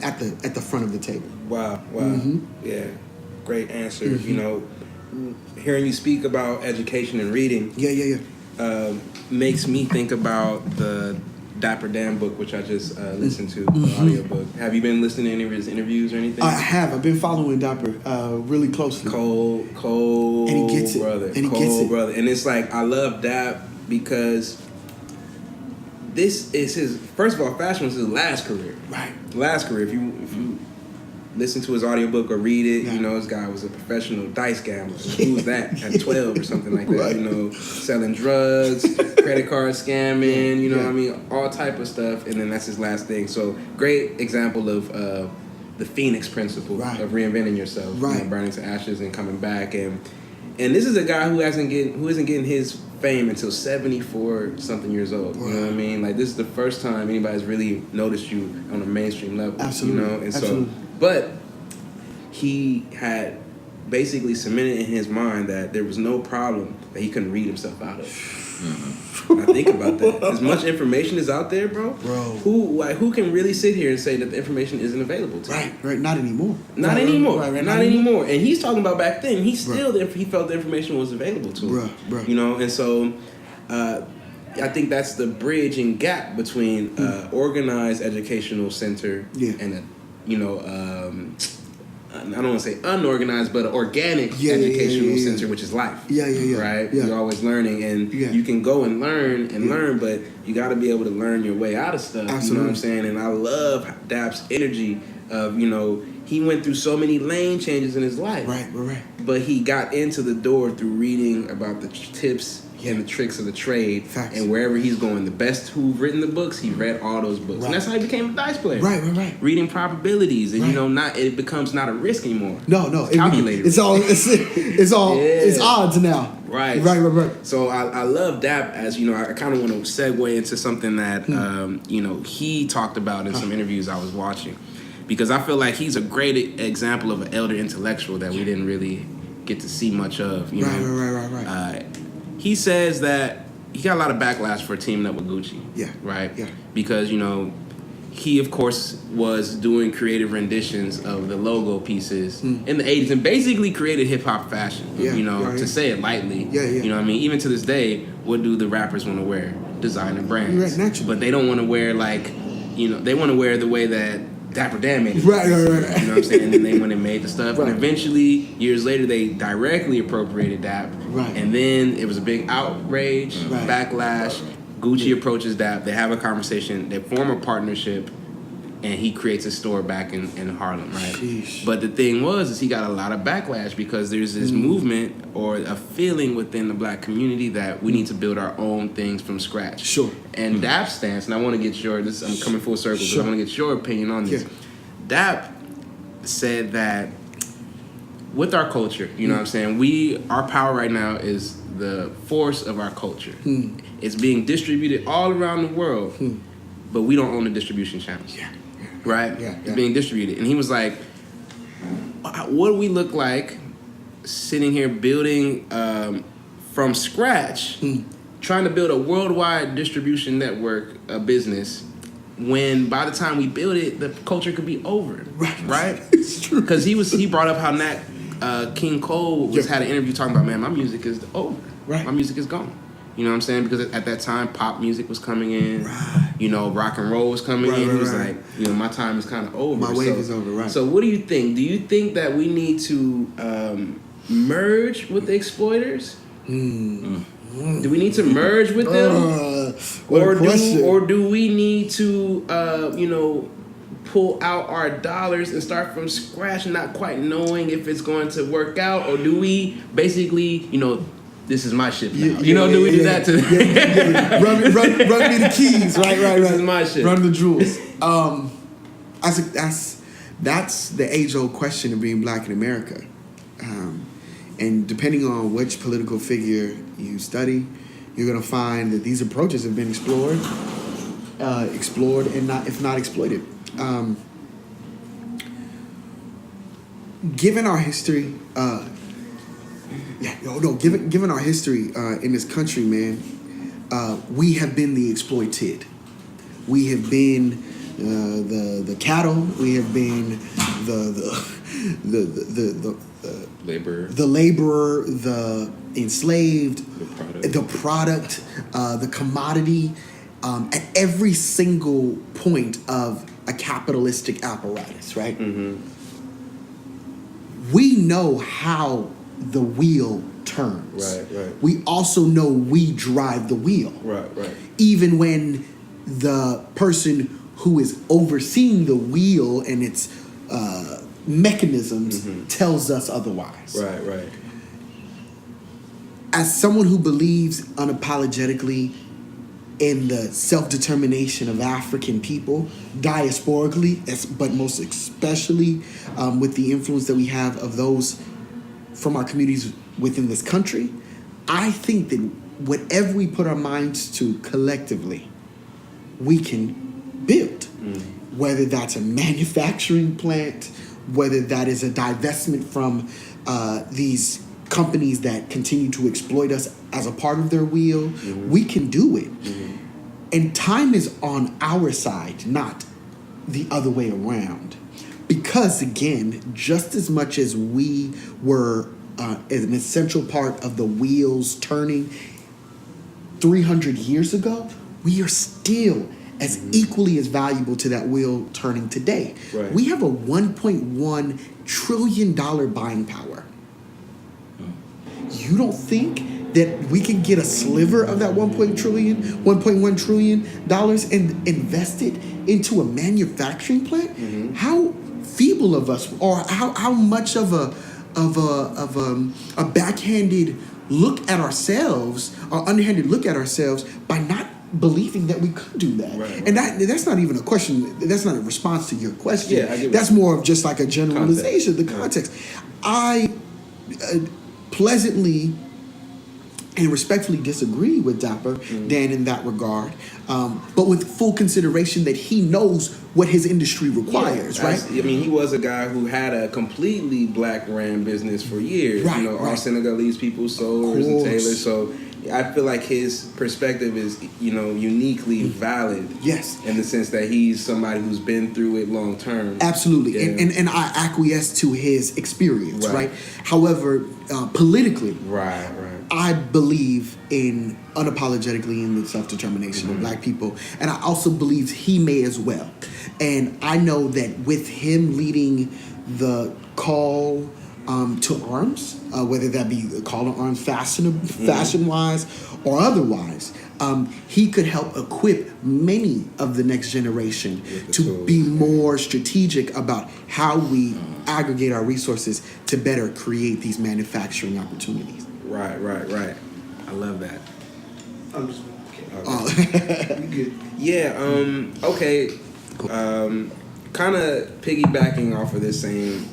at the front of the table. Wow. Yeah, great answer. You know, hearing you speak about education and reading, makes me think about the Dapper Dan book, which I just listened to, the audiobook. Have you been listening to any of his interviews or anything? I have. I've been following Dapper really closely. Cold, and he gets it. Brother. And he gets it. Brother. And it's like, I love Dap because this is his, first of all, fashion was his last career. Right. Last career. If you listen to his audiobook or read it, you know, this guy was a professional dice gambler. Who was that at 12 or something like that? Right. You know, selling drugs, credit card scamming, you know what I mean? All type of stuff. And then that's his last thing. So great example of the Phoenix principle of reinventing yourself. You know, burning to ashes and coming back. And this is a guy who isn't getting his fame until 74 something years old. You know what I mean? Like, this is the first time anybody's really noticed you on a mainstream level. Absolutely. You know? And so, but he had basically cemented in his mind that there was no problem that he couldn't read himself out of. I think about that. As much information is out there, bro. Who can really sit here and say that the information isn't available to you? Right. Not anymore. Not anymore. And he's talking about back then. He still he felt the information was available to him. You know, and so I think that's the bridge and gap between organized educational center and I don't want to say unorganized, but an organic educational center, which is life. Right? You're always learning, and you can go and learn, but you got to be able to learn your way out of stuff. Absolutely. You know what I'm saying? And I love Dap's energy of, you know, he went through so many lane changes in his life. Right. But he got into the door through reading about the tips and the tricks of the trade. Facts. And wherever he's going, the best who've written the books, he read all those books. And that's how he became a dice player. Right. Reading probabilities, and you know, it becomes not a risk anymore. No, it's calculated. It's odds now. Right. So I love Dap, as you know. I kind of want to segue into something that you know, he talked about in some interviews I was watching, because I feel like he's a great example of an elder intellectual that we didn't really get to see much of. You know? Right. He says that he got a lot of backlash for teaming up with Gucci. Right? Because, you know, he, of course, was doing creative renditions of the logo pieces in the 80s and basically created hip-hop fashion, you know, to say it lightly. You know what I mean? Even to this day, what do the rappers want to wear? Designer brands. Naturally. But they don't want to wear, like, you know, they want to wear the way that Dapper Dan made it. Right. You know what I'm saying? And then they went and made the stuff. And eventually, years later, they directly appropriated Dap. And then it was a big outrage, backlash. Gucci approaches Dap. They have a conversation. They form a partnership, and he creates a store back in Harlem, right? Sheesh. But the thing is he got a lot of backlash because there's this movement or a feeling within the black community that we need to build our own things from scratch. Sure. And Dap's stance, and I want to get I'm coming full circle, Sure. but I want to get your opinion on this. Yeah. Dap said that with our culture, you know what I'm saying, our power right now is the force of our culture. It's being distributed all around the world, but we don't own the distribution channels. Right? It's being distributed. And he was like, what do we look like sitting here building from scratch, trying to build a worldwide distribution network, a business, when by the time we build it, the culture could be over. Right? It's true. Because he brought up how Nat King Cole had an interview talking about, man, my music is over. Right. My music is gone. You know what I'm saying? Because at that time, pop music was coming in. Right. You know, rock and roll was coming in. He was right. like, you know, my time is kind of over. My wave is over, right. So what do you think? Do you think that we need to merge with the exploiters? Do we need to merge with them? Or do we need to, pull out our dollars and start from scratch, not quite knowing if it's going to work out? Or do we basically, this is my ship now. Do we do that to them? Run me the keys, right. This is my shit. Run the jewels. That's the age-old question of being black in America. And depending on which political figure you study, you're going to find that these approaches have been explored and not, if not exploited. Given our history, given our history in this country, man, we have been the exploited. We have been the cattle. We have been the laborer, the enslaved, the product, the commodity, at every single point of a capitalistic apparatus, right? We know how the wheel turns. Right. We also know we drive the wheel. Right. Even when the person who is overseeing the wheel and its mechanisms tells us otherwise. Right. As someone who believes unapologetically in the self-determination of African people, diasporically, but most especially with the influence that we have of those from our communities within this country, I think that whatever we put our minds to collectively, we can build. Whether that's a manufacturing plant, whether that is a divestment from these companies that continue to exploit us as a part of their wheel, we can do it. And time is on our side, not the other way around. Because again, just as much as we were an essential part of the wheels turning 300 years ago, we are still as equally as valuable to that wheel turning today. Right. We have a $1.1 trillion buying power. You don't think that we can get a sliver of that $1.1 trillion and invest it into a manufacturing plant? How feeble of us, or how much of a backhanded look at ourselves, or underhanded look at ourselves by not believing that we could do that. Right. And that's not even a question. That's not a response to your question. Yeah, I get that's more of just like a generalization, the context. I pleasantly and respectfully disagree with Dapper Dan in that regard, but with full consideration that he knows what his industry requires, right? I mean, he was a guy who had a completely black ran business for years. Right, all Senegalese people, Soulers and Taylors. So I feel like his perspective is, uniquely valid. Yes. In the sense that he's somebody who's been through it long term. Absolutely. Yeah. And I acquiesce to his experience, right? However, politically, Right. I believe unapologetically in the self-determination of black people. And I also believe he may as well. And I know that with him leading the call to arms, whether that be the call to arms fashion-wise or otherwise, he could help equip many of the next generation to be more strategic about how we aggregate our resources to better create these manufacturing opportunities. Right. I love that. I'm just Okay. you good. Yeah. Okay. Kind of piggybacking off of this same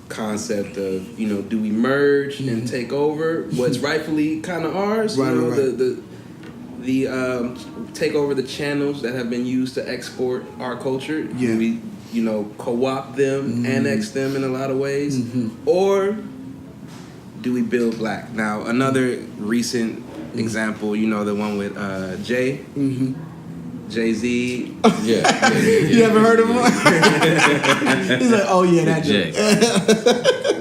concept of, you know, do we merge and take over what's rightfully kind of ours? Right, you know, right. the take over the channels that have been used to export our culture. Yeah. Do we, you know, co-opt them, annex them in a lot of ways, or do we build black? Now, another recent example, you know, the one with Jay-Z. Yeah. You ever heard of him? He's like, oh yeah, that Jay.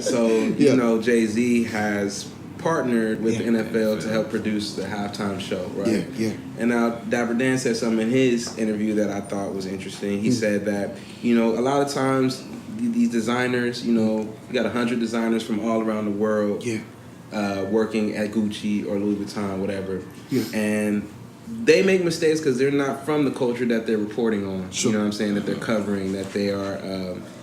So, you know, Jay-Z has partnered with the NFL to help produce the halftime show, right? Yeah. And now Dapper Dan said something in his interview that I thought was interesting. He said that, you know, a lot of times these designers, you know, you got 100 designers from all around the world working at Gucci or Louis Vuitton, whatever. Yeah. And they make mistakes because they're not from the culture that they're reporting on. Sure. You know what I'm saying? That they're covering, that they are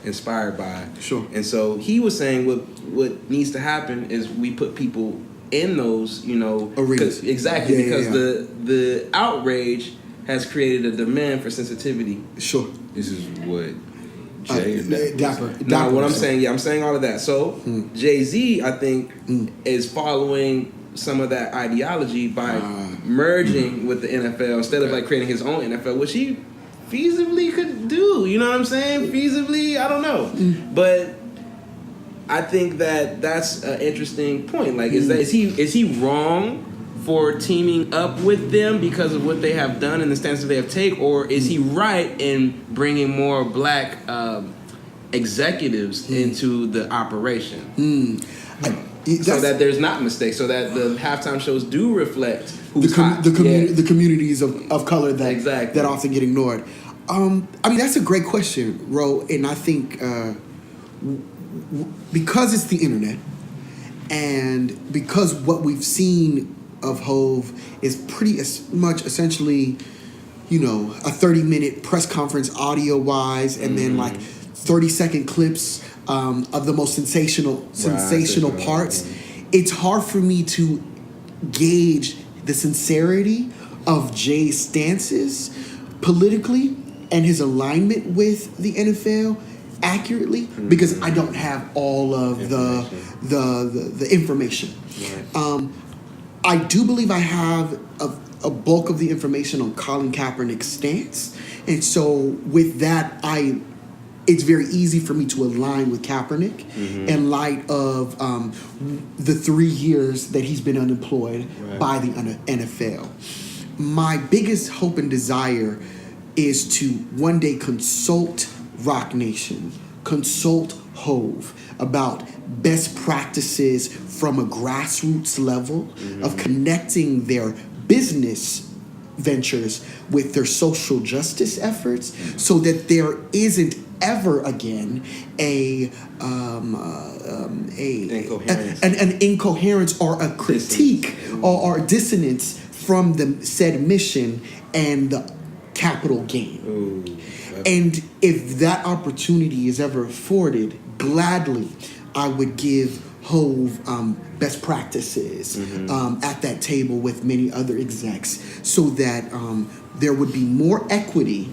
inspired by. Sure. And so he was saying what needs to happen is we put people in those, you know, arenas. Exactly, because the outrage has created a demand for sensitivity. Sure. This is what Jay Dapper. Now, what I'm saying, I'm saying all of that. So Jay-Z, I think, is following some of that ideology by merging with the NFL instead of like creating his own NFL, which he feasibly could do. You know what I'm saying? Feasibly, I don't know, but I think that that's an interesting point. Like, is he wrong for teaming up with them because of what they have done and the stance that they have taken, or is he right in bringing more black executives into the operation? So that there's not mistakes, so that the halftime shows do reflect who's hot. The communities of color that Exactly. that often get ignored. I mean, that's a great question, Ro, and I think because it's the internet and because what we've seen of Hove is pretty much essentially, you know, a 30-minute press conference audio-wise, and then like 30-second clips of the most sensational parts. It's hard for me to gauge the sincerity of Jay's stances politically and his alignment with the NFL accurately because I don't have all of the information. Right. I do believe I have a bulk of the information on Colin Kaepernick's stance, and so with that, it's very easy for me to align with Kaepernick in light of the 3 years that he's been unemployed by the NFL. My biggest hope and desire is to one day consult Rock Nation, consult Hove about best practices from a grassroots level of connecting their business ventures with their social justice efforts so that there isn't ever again an incoherence or a critique or dissonance from the said mission and the capital gain. Ooh, and if that opportunity is ever afforded, gladly I would give Hove best practices at that table with many other execs so that there would be more equity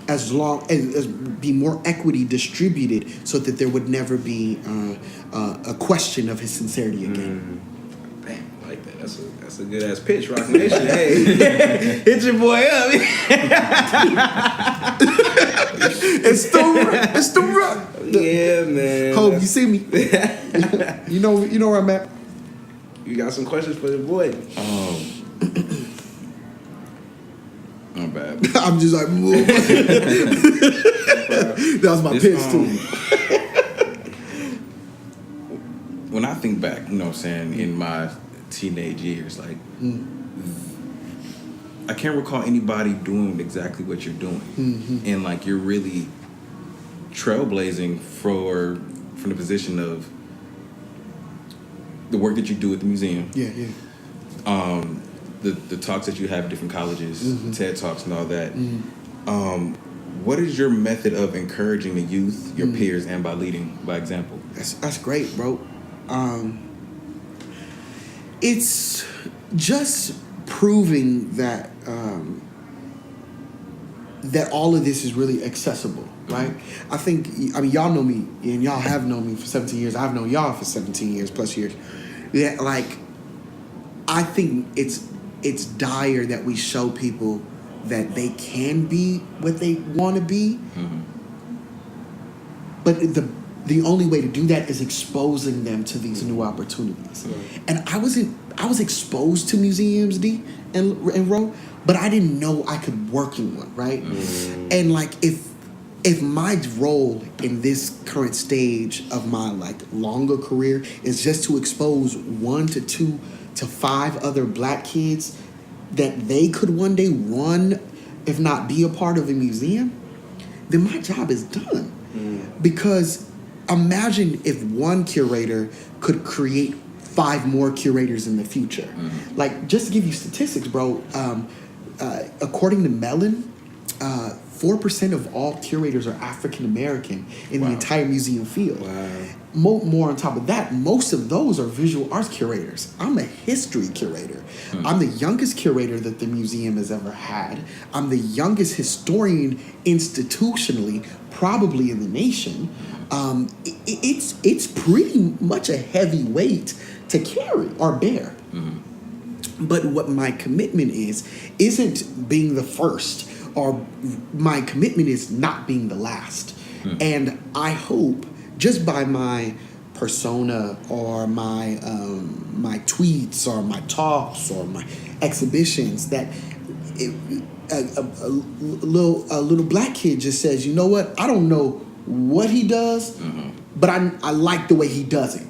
as be more equity distributed so that there would never be a question of his sincerity again. Damn, I like that. That's a good ass pitch, Rock Nation. Hey, hit your boy up. It's the rock. Yeah, man. Hope you see me. you know where I'm at. You got some questions for the boy? I'm bad. I'm just like, that was my pitch too. When I think back, you know what I'm saying, in my teenage years, like, I can't recall anybody doing exactly what you're doing. And, like, you're really trailblazing from the position of the work that you do at the museum. Yeah. the talks that you have at different colleges, Mm-hmm. TED Talks and all that. What is your method of encouraging the youth, your peers, and by leading by example? That's great, bro. It's just proving that that all of this is really accessible, right? I mean, y'all know me, and y'all have known me for 17 years. I've known y'all for 17 years plus years. Yeah, like, I think it's dire that we show people that they can be what they want to be, but the only way to do that is exposing them to these new opportunities. And I was exposed to museums, D and Ro, but I didn't know I could work in one, right? And like, if my role in this current stage of my like longer career is just to expose 1 to 2 to 5 other black kids that they could one day run, if not be a part of a museum, then my job is done. Because imagine if one curator could create 5 more curators in the future. Like, just to give you statistics, bro, according to Mellon, 4% of all curators are African American in the entire museum field. More on top of that, most of those are visual arts curators. I'm a history curator. I'm the youngest curator that the museum has ever had. I'm the youngest historian institutionally, probably in the nation. It's pretty much a heavy weight to carry or bear. But what my commitment isn't being the first, or my commitment is not being the last. And I hope, just by my persona or my my tweets or my talks or my exhibitions, that a little black kid just says, you know what, I don't know what he does, but I like the way he does it.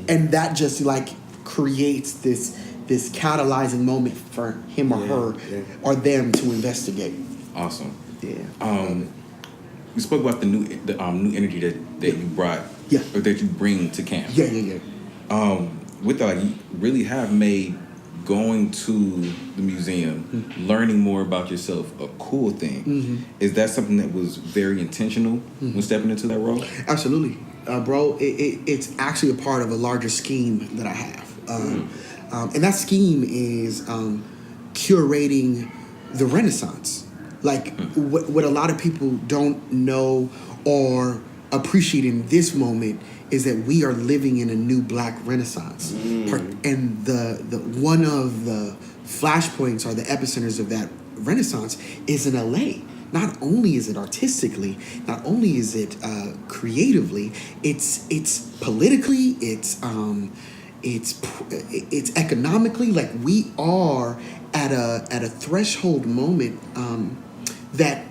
And that just like creates this catalyzing moment for him or her or them to investigate. Awesome. Yeah. You spoke about the new energy that you brought, or that you bring to camp. Yeah. With that, like, you really have made going to the museum, learning more about yourself, a cool thing. Is that something that was very intentional when stepping into that role? Absolutely, bro. It's actually a part of a larger scheme that I have, and that scheme is curating the Renaissance. Like, what a lot of people don't know or appreciate in this moment is that we are living in a new Black Renaissance. And the one of the flashpoints or the epicenters of that Renaissance is in LA. Not only is it artistically, not only is it creatively, it's politically, it's economically. Like, we are at a threshold moment that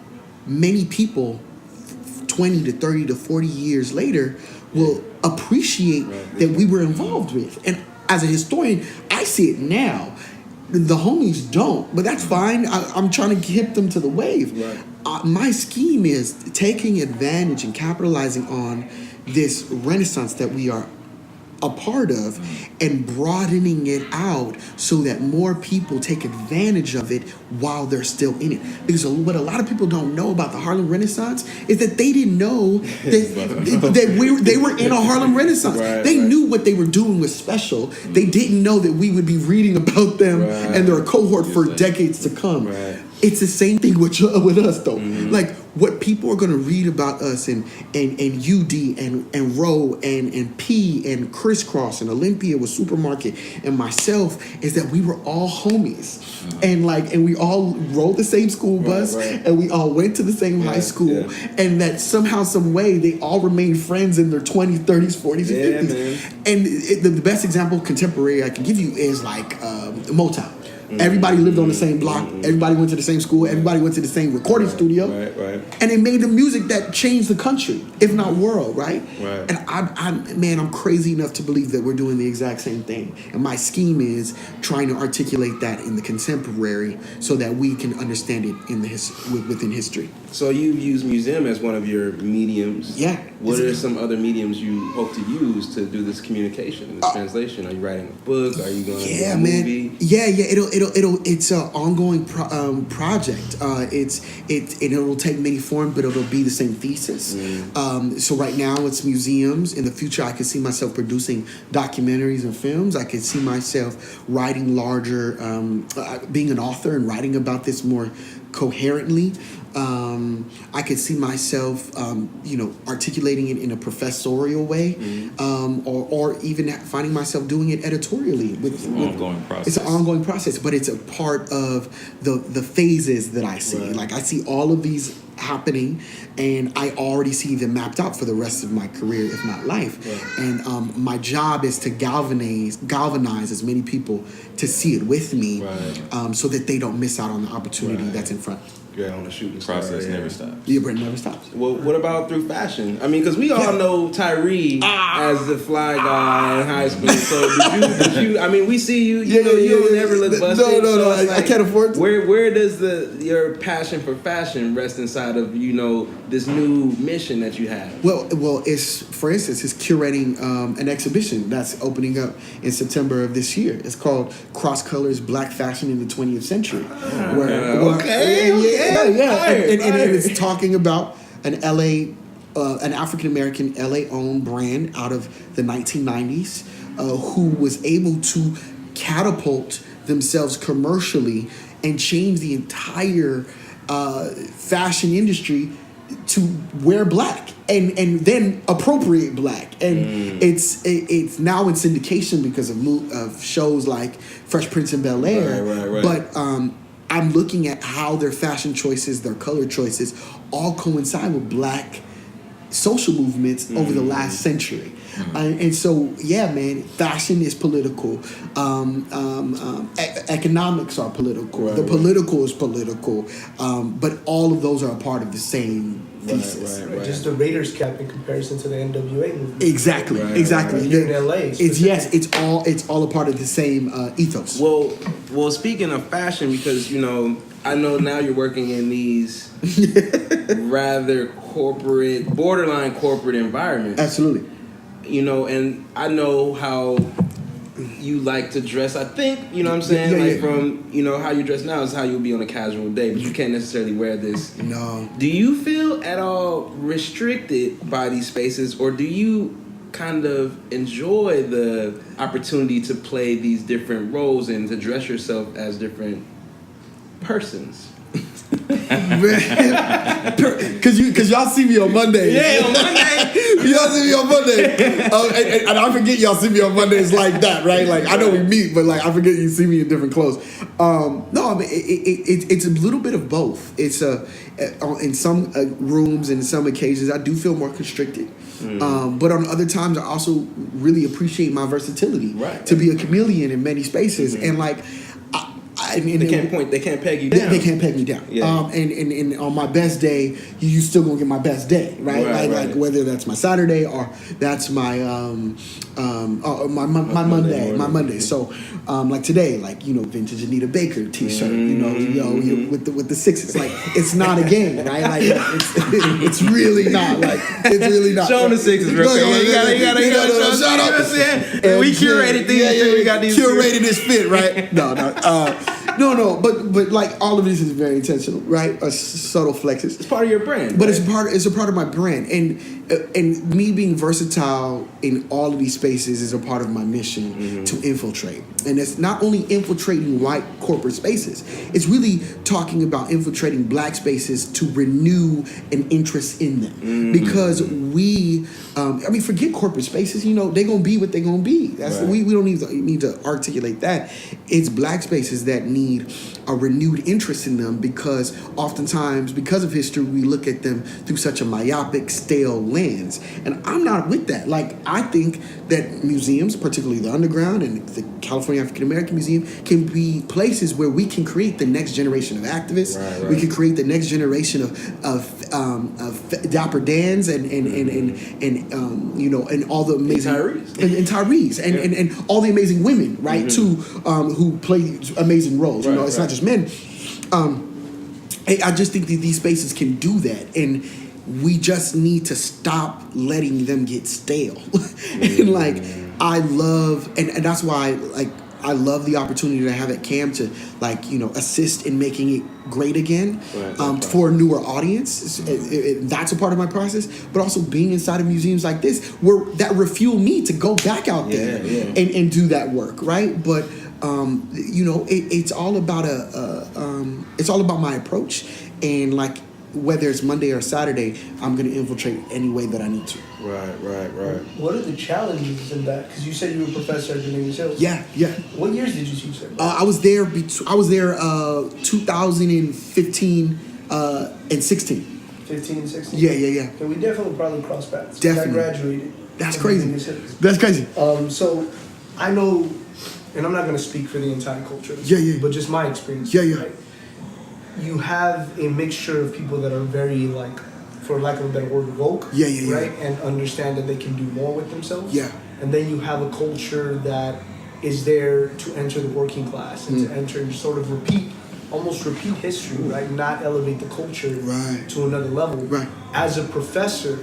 many people 20 to 30 to 40 years later will appreciate that we were involved with. And as a historian, I see it now. The homies don't, but that's fine. I'm trying to get them to the wave. My scheme is taking advantage and capitalizing on this Renaissance that we are a part of and broadening it out so that more people take advantage of it while they're still in it. Because what a lot of people don't know about the Harlem Renaissance is that they didn't know that they were in a Harlem Renaissance. They knew what they were doing was special. They didn't know that we would be reading about them and their cohort for decades to come. It's the same thing with us, though. Like, what people are going to read about us and UD and Ro and P and Crisscross and Olympia with Supermarket and myself is that we were all homies. And we all rode the same school bus and we all went to the same high school and that somehow, some way, they all remained friends in their 20s, 30s, 40s, and 50s. And the best example contemporary I can give you is like Motown. Everybody lived on the same block. Everybody went to the same school. Everybody went to the same recording studio. And they made the music that changed the country, if not world, right? And I'm crazy enough to believe that we're doing the exact same thing. And my scheme is trying to articulate that in the contemporary so that we can understand it in within history. So you use museum as one of your mediums. Yeah. What are some other mediums you hope to use to do this communication and this translation? Are you writing a book? Are you going to do a movie? Yeah. it's an ongoing project. It'll take many forms, but it'll be the same thesis. So right now it's museums. In the future, I can see myself producing documentaries and films. I can see myself writing larger, being an author and writing about this more coherently. I could see myself, articulating it in a professorial way, or even finding myself doing it editorially. It's an ongoing process. It's an ongoing process, but it's a part of the phases that I see. Right. Like I see all of these happening, and I already see them mapped out for the rest of my career, if not life. Right. And my job is to galvanize as many people to see it with me, so that they don't miss out on the opportunity that's in front. Yeah, on the shooting process never stops. Yeah, but it never stops. Well, what about through fashion? I mean, because we all know Tyree as the fly guy in high school. So did you? I mean, we see you. You don't never look busted. No. I can't afford to. Where does your passion for fashion rest inside of this new mission that you have? Well, it's, for instance, it's curating an exhibition that's opening up in September of this year. It's called Cross Colors: Black Fashion in the 20th Century. And it's talking about an African American LA owned brand out of the 1990s who was able to catapult themselves commercially and change the entire fashion industry to wear black and then appropriate black. And it's now in syndication because of shows like Fresh Prince of Bel-Air. Right. But I'm looking at how their fashion choices, their color choices, all coincide with black social movements over the last century. And so, man, fashion is political. Economics are political. The political is political. But all of those are a part of the same thesis. Right. Just the Raiders cap in comparison to the NWA movement. Exactly. Here in LA. It's all a part of the same ethos. Well, speaking of fashion, because I know now you're working in these rather borderline corporate environments. Absolutely. And I know how you like to dress. I think, what I'm saying? From, how you dress now is how you'll be on a casual day, but you can't necessarily wear this. No. Do you feel at all restricted by these spaces, or do you kind of enjoy the opportunity to play these different roles and to dress yourself as different persons? Cause y'all see me on Monday. Yeah, on Monday. Y'all see me on Monday. And I forget y'all see me on Mondays like that, right? Like I know we meet, but like I forget you see me in different clothes. No, I mean it's a little bit of both. It's in some rooms and some occasions I do feel more constricted. But on other times I also really appreciate my versatility to be a chameleon in many spaces. And like they can't peg you down. They can't peg me down. Yeah. And on my best day, you still gonna get my best day, right? Like whether that's my Saturday or that's my my Monday. So like today, vintage Anita Baker T-shirt, with the sixes. Like it's not a game, right? Like it's really not. Like it's really not. Show them the sixes real quick. You gotta shout out. We curated these. We got these curated this fit, right? No, but like all of this is very intentional, right? Subtle flexes. It's part of your brand, but right? it's a part of my brand, and me being versatile in all of these spaces is a part of my mission to infiltrate. And it's not only infiltrating white corporate spaces; it's really talking about infiltrating black spaces to renew an interest in them. Because we, forget corporate spaces. They're gonna be what they're gonna be. That's we don't need to articulate that. It's black spaces that need a renewed interest in them, because oftentimes, because of history, we look at them through such a myopic, stale lens. And I'm not with that. Like, I think that museums, particularly the Underground and the California African American Museum, can be places where we can create the next generation of activists. Right. We can create the next generation of Dapper Dans and all the amazing Tyrees and all the amazing women, right? Too, who play amazing roles. It's not just men. I just think that these spaces can do that, and we just need to stop letting them get stale. And I love, and that's why I love the opportunity to have at CAM to assist in making it great again for a newer audience. That's a part of my process, but also being inside of museums like this that refuel me to go back out there and do that work, right? But it's all about it's all about my approach, and like whether it's Monday or Saturday, I'm going to infiltrate any way that I need to. Right. What are the challenges in that? Because you said you were a professor at Demarius Hills. Yeah. What years did you teach there? I was there 2015 and 16. 15 and 16? Yeah. Okay, we definitely probably crossed paths. Definitely. I graduated. That's crazy. That's crazy. So I know, and I'm not going to speak for the entire culture. Yeah. But just my experience. Yeah. Right? You have a mixture of people that are very, like, for lack of a better word, woke. Yeah. Right? And understand that they can do more with themselves. Yeah. And then you have a culture that is there to enter the working class and to enter and sort of almost repeat history, right? Not elevate the culture to another level. Right. As a professor,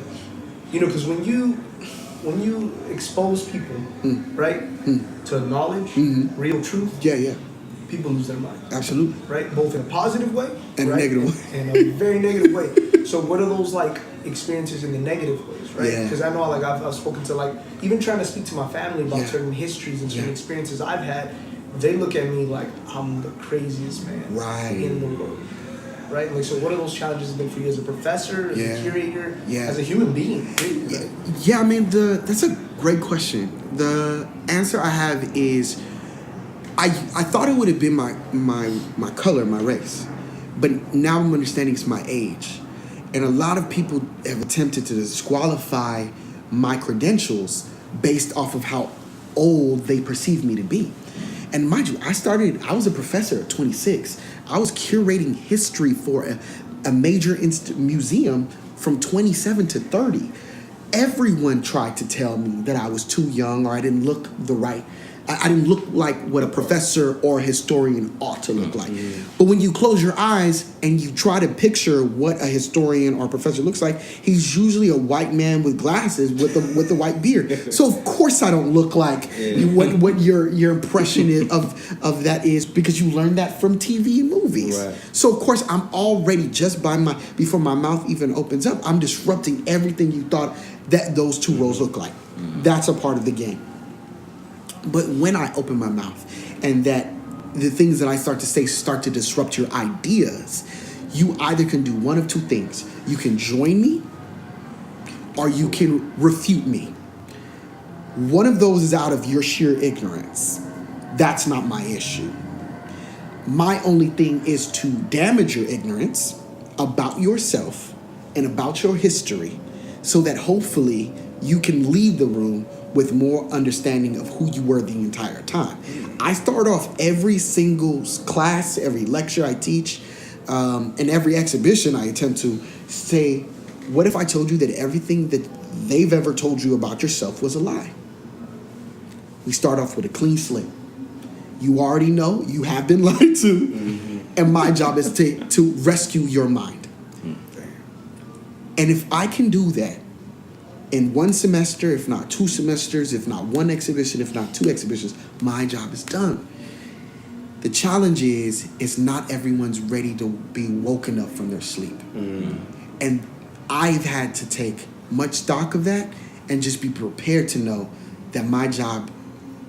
because when you expose people, right, to knowledge, real truth, people lose their mind. Absolutely. Right? Both in a positive way and a negative way. And a very negative way. So what are those like experiences in the negative ways, right? Because I know like I've spoken to like, even trying to speak to my family about certain histories and certain experiences I've had, they look at me like I'm the craziest man in the world. Right? Like, so what are those challenges been for you as a professor, as a curator, as a human being? Right? Yeah, I mean, that's a great question. The answer I have is I thought it would have been my color, my race. But now I'm understanding it's my age. And a lot of people have attempted to disqualify my credentials based off of how old they perceive me to be. And mind you, I was a professor at 26. I was curating history for a major museum from 27 to 30. Everyone tried to tell me that I was too young or I didn't look I didn't look like what a professor or a historian ought to look like. But when you close your eyes and you try to picture what a historian or a professor looks like, he's usually a white man with glasses with a white beard. So of course I don't look like what your impression of that is, because you learned that from TV and movies. Right. So of course I'm already, just before my mouth even opens up, I'm disrupting everything you thought that those two roles look like. That's a part of the game. But when I open my mouth and that the things that I start to say start to disrupt your ideas, you either can do one of two things. You can join me or you can refute me. One of those is out of your sheer ignorance. That's not my issue. My only thing is to damage your ignorance about yourself and about your history so that hopefully you can leave the room with more understanding of who you were the entire time. I start off every single class, every lecture I teach, and every exhibition I attempt to say, what if I told you that everything that they've ever told you about yourself was a lie? We start off with a clean slate. You already know you have been lied to, and my job is to rescue your mind. And if I can do that in one semester, if not 2 semesters, if not one exhibition, if not 2 exhibitions, my job is done. The challenge is not everyone's ready to be woken up from their sleep. And I've had to take much stock of that and just be prepared to know that my job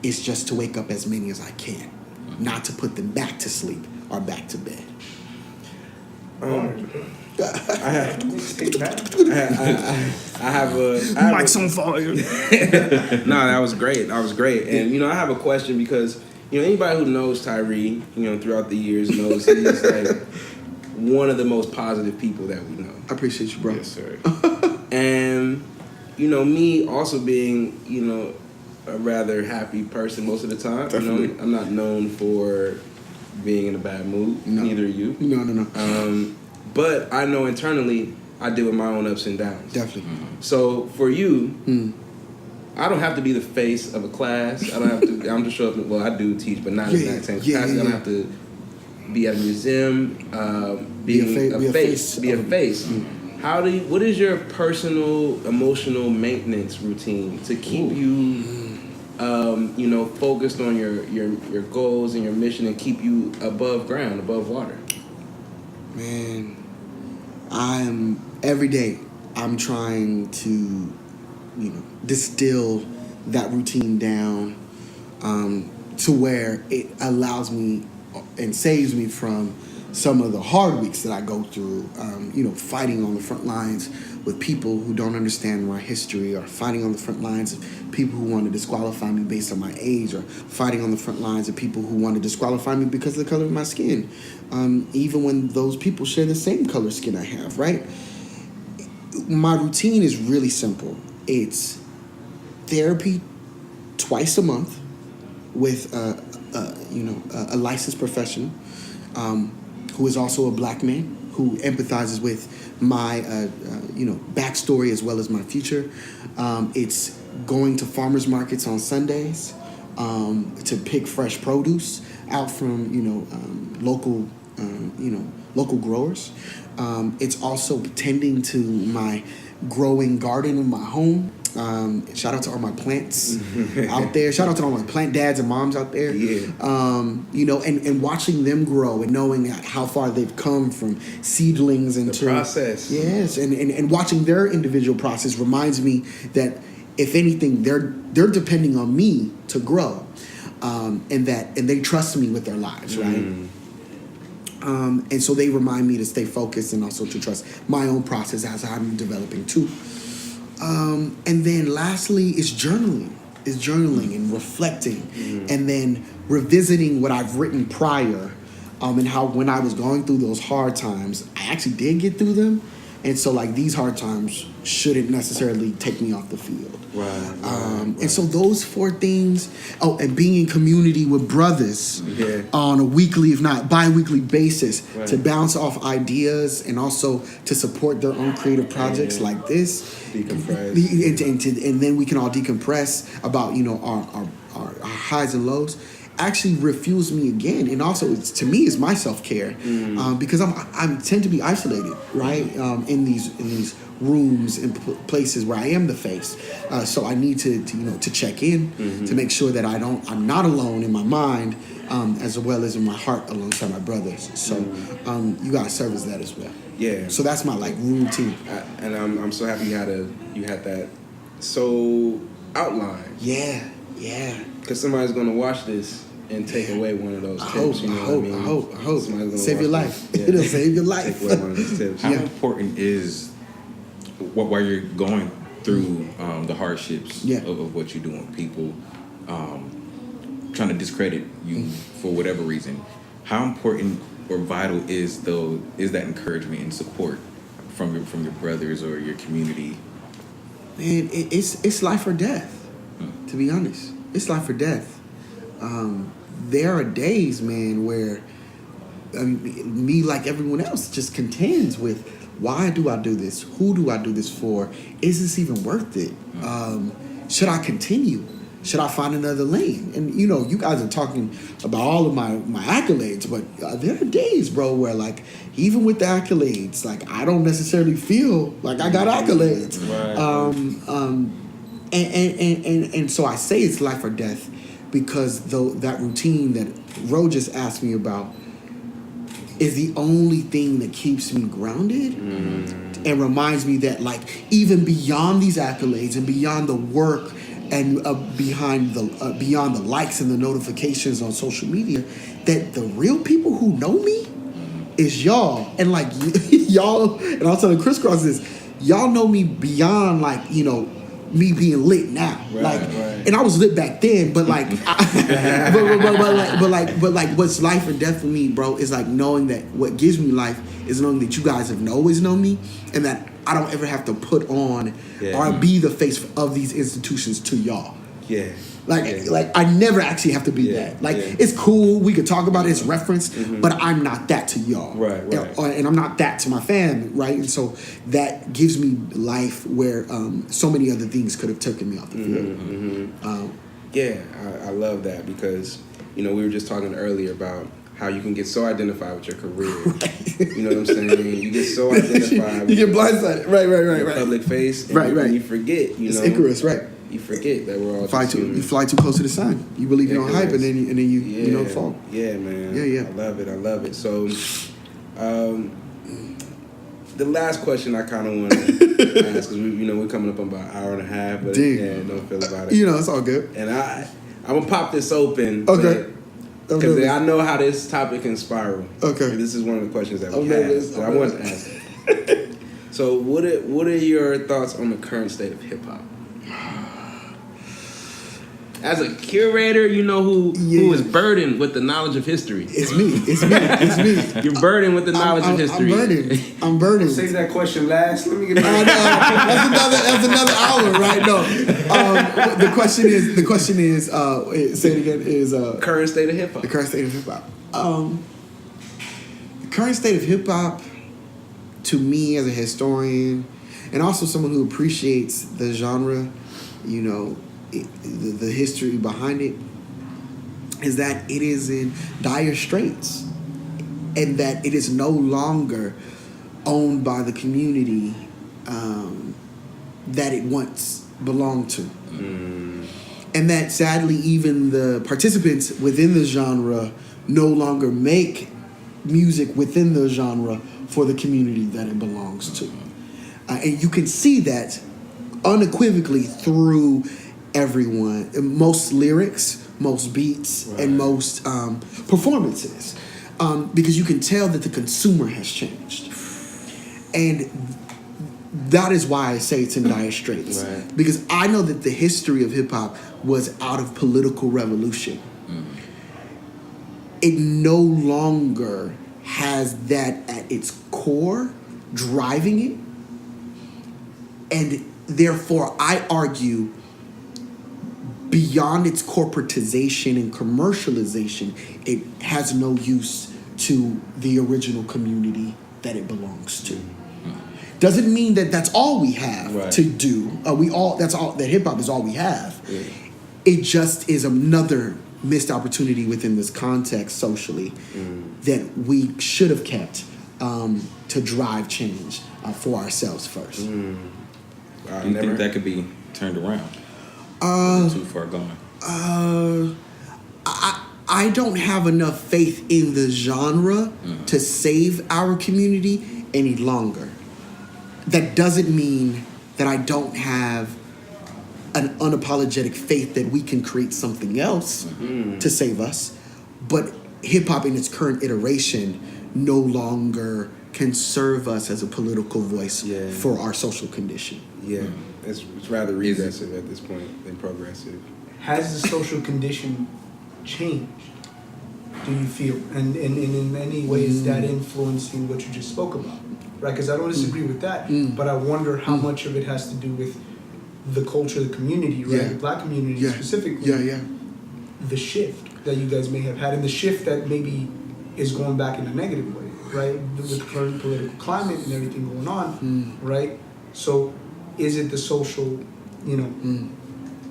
is just to wake up as many as I can, not to put them back to sleep or back to bed. Mic's on fire. No, that was great. And I have a question because anybody who knows Tyree, throughout the years knows he's like one of the most positive people that we know. I appreciate you, bro. Yes, sir. And me also being a rather happy person most of the time. Definitely. I'm not known for being in a bad mood. No. Neither are you. No. But I know internally I deal with my own ups and downs. Definitely. So for you, I don't have to be the face of a class. I don't have to. I'm just showing up. Well, I do teach, but not in that same capacity. I don't have to be at a museum. Be a face. What is your personal emotional maintenance routine to keep you focused on your goals and your mission and keep you above ground, above water? Man, every day I'm trying to, distill that routine down to where it allows me and saves me from some of the hard weeks that I go through, fighting on the front lines with people who don't understand my history, or fighting on the front lines of people who want to disqualify me based on my age, or fighting on the front lines of people who want to disqualify me because of the color of my skin, even when those people share the same color skin I have, right? My routine is really simple. It's therapy twice a month with a licensed professional who is also a black man who empathizes with my backstory as well as my future. It's going to farmers markets on Sundays to pick fresh produce out from local growers. It's also tending to my growing garden in my home. Shout out to all my plants out there. Shout out to all my plant dads and moms out there. Yeah. And watching them grow and knowing how far they've come from seedlings into the process. Yes, and watching their individual process reminds me that if anything, they're depending on me to grow, and they trust me with their lives, right? And so they remind me to stay focused and also to trust my own process as I'm developing too. And then lastly is journaling. And reflecting, and then revisiting what I've written prior, and how when I was going through those hard times, I actually did get through them. And so these hard times shouldn't necessarily take me off the field. Right. And so those 4 things, and being in community with brothers on a weekly, if not bi-weekly basis, to bounce off ideas and also to support their own creative projects like this. Decompress. And then we can all decompress about, our highs and lows. Actually refuse me again, and also to me is my self-care, because I tend to be isolated, right, in these rooms and places where I am the face, so I need to check in to make sure that I'm not alone in my mind, as well as in my heart alongside my brothers. So you gotta service that as well. Yeah. So that's my routine. And I'm so happy you had that so outlined. Yeah. Because somebody's gonna watch this and take away one of those tips. I hope. Somebody's gonna save your life. Yeah. It'll save your life. Take away one of those tips. How important is while you're going through the hardships of what you're doing, people trying to discredit you for whatever reason? How important or vital is that encouragement and support from your brothers or your community? Man, it's life or death. To be honest, it's life or death. There are days, man, where me, like everyone else, just contends with, why do I do this? Who do I do this for? Is this even worth it? Should I continue? Should I find another lane? And you guys are talking about all of my accolades, but there are days, bro, where even with the accolades, I don't necessarily feel like I got accolades. Right. And so I say it's life or death, because that routine that Ro just asked me about is the only thing that keeps me grounded and reminds me that even beyond these accolades and beyond the work and beyond the likes and the notifications on social media, that the real people who know me is y'all. And y'all, and I'll tell the crisscross this, y'all know me beyond me being lit now, right. And I was lit back then, but what's life and death for me, bro, is knowing that what gives me life is knowing that you guys have always known me, and that I don't ever have to put on or be the face of these institutions to y'all. Yeah. I never actually have to be that. It's cool, we could talk about it, it's referenced, but I'm not that to y'all. Right. And I'm not that to my family, right? And so that gives me life where so many other things could have taken me off the field. I love that, because we were just talking earlier about how you can get so identified with your career. Right. You know what I'm saying? You get so identified. You get blindsided. Right. Public face. And you forget. It's Icarus, right? you forget that we're all you fly too close to the sun. You believe you're on hype, and then you fall. Yeah, man. Yeah. I love it. So, the last question I kind of want to ask, because we're coming up on about an hour and a half, but don't feel about it. It's all good. And I'm gonna pop this open. Okay. Because I know how this topic can spiral. Okay. And this is one of the questions that we had. So I want to ask it. So what are your thoughts on the current state of hip hop? As a curator, who is burdened with the knowledge of history. It's me. You're burdened with the knowledge of history. I'm burdened. Save that question last. Let me get back. That's another hour, right? No. The question is. Say it again. Is current state of hip hop. The current state of hip hop. The current state of hip hop, to me as a historian, and also someone who appreciates the genre, the history behind it, is that it is in dire straits, and that it is no longer owned by the community that it once belonged to. And that sadly even the participants within the genre no longer make music within the genre for the community that it belongs to. And you can see that unequivocally through everyone, most lyrics, most beats, and most performances, because you can tell that the consumer has changed. And that is why I say it's in dire straits. Right. Because I know that the history of hip-hop was out of political revolution. It no longer has that at its core driving it. And therefore, I argue, beyond its corporatization and commercialization, it has no use to the original community that it belongs to. Doesn't mean that that's all we have to do. That's all that hip hop is all we have. Yeah. It just is another missed opportunity within this context socially that we should have kept to drive change for ourselves first. Do you think that could be turned around? Too far gone. I don't have enough faith in the genre to save our community any longer. That doesn't mean that I don't have an unapologetic faith that we can create something else to save us. But hip-hop in its current iteration no longer can serve us as a political voice for our social condition. Yeah, it's rather regressive at this point than progressive. Has the social condition changed, do you feel? And in any way is that influencing what you just spoke about? Right, because I don't disagree with that, but I wonder how much of it has to do with the culture, the community, right? The black community specifically. The shift that you guys may have had, and the shift that maybe is going back in a negative way, right? With the current political climate and everything going on, right? So, is it the social,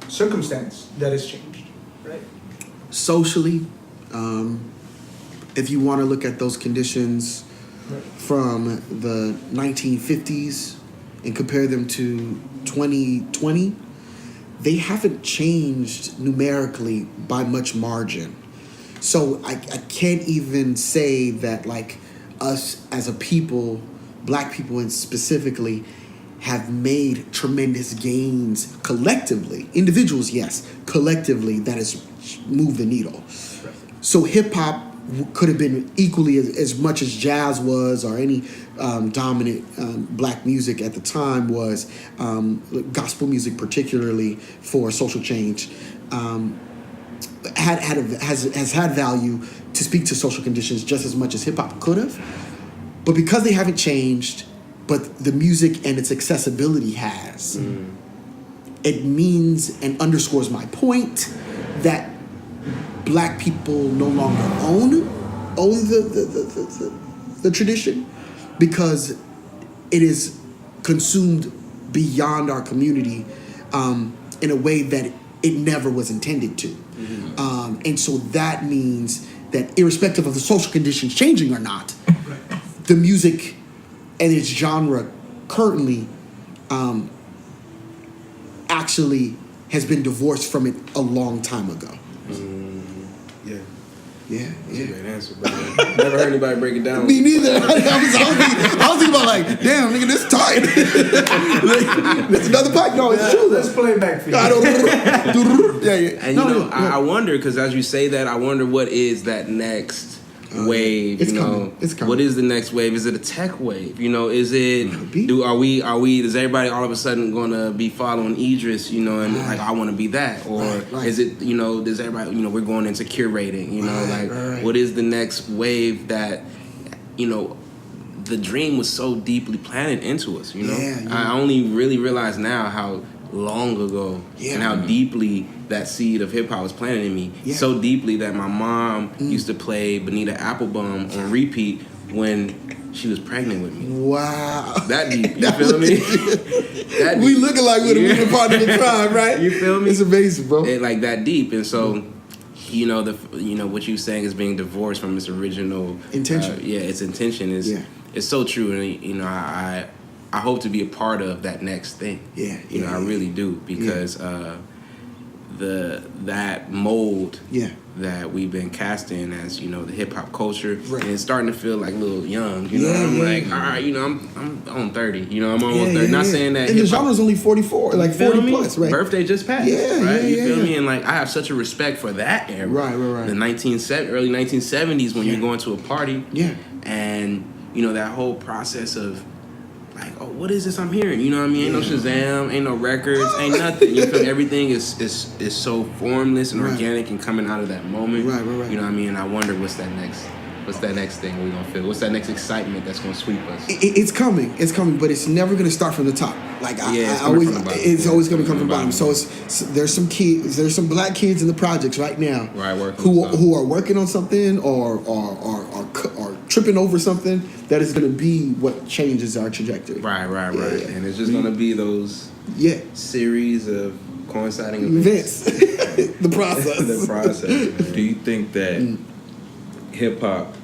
circumstance that has changed, right? Socially, if you want to look at those conditions from the 1950s and compare them to 2020, they haven't changed numerically by much margin. So I can't even say that like us as a people, black people and specifically, have made tremendous gains collectively. Individuals, yes. Collectively, that has moved the needle. So hip-hop could have been equally as much as jazz was, or any dominant black music at the time was, gospel music particularly for social change, has had value to speak to social conditions just as much as hip-hop could have. But because they haven't changed, but the music and its accessibility has, it means and underscores my point that black people no longer own the tradition, because it is consumed beyond our community in a way that it never was intended to. And so that means that irrespective of the social conditions changing or not, the music and its genre currently actually has been divorced from it a long time ago. Yeah. Yeah, That's a great answer, bro. Never heard anybody break it down. Me neither. I was thinking about like, damn, nigga, this tight. That's another podcast. No, it's true. Let's play it back for you. Yeah. And I wonder, because as you say that, I wonder what is that next wave. It's coming. It's coming. What is the next wave? Is it a tech wave? Is it? Are we? Is everybody all of a sudden gonna be following Idris? And like I want to be that, or is it? Does everybody? We're going into curating. What is the next wave that? The dream was so deeply planted into us. I only really realize now how long ago and how deeply that seed of hip hop was planted in me. So deeply that my mom used to play Bonita Applebum on repeat when she was pregnant with me. Wow. That deep. You feel me? That deep. We looking like we're the part of the tribe, right? You feel me? It's amazing, bro. Like that deep. And so what you're saying is being divorced from its original intention. Its intention is it's so true. And I hope to be a part of that next thing. I really do, because that mold that we've been cast in as the hip hop culture, and it's starting to feel like a little young. I'm like, all right, I'm on 30. I'm almost 30. Not saying that. And the genre's only 44, like 40 plus, right? Birthday just passed. You feel me? And like I have such a respect for that era. Right. The early 1970s when you're going to a party. And that whole process of like, oh, what is this I'm hearing? You know what I mean? Ain't no Shazam, ain't no records, ain't nothing. You feel everything is so formless and organic and coming out of that moment. Right. You know what I mean? And I wonder what's that next thing we're gonna feel? What's that next excitement that's gonna sweep us? It's coming, but it's never gonna start from the top. Like it's always gonna come from the bottom. So there's some black kids in the projects right now, who are working on something or tripping over something that is gonna be what changes our trajectory. Right. And it's just gonna be those series of coinciding events. The process. Do you think that hip hop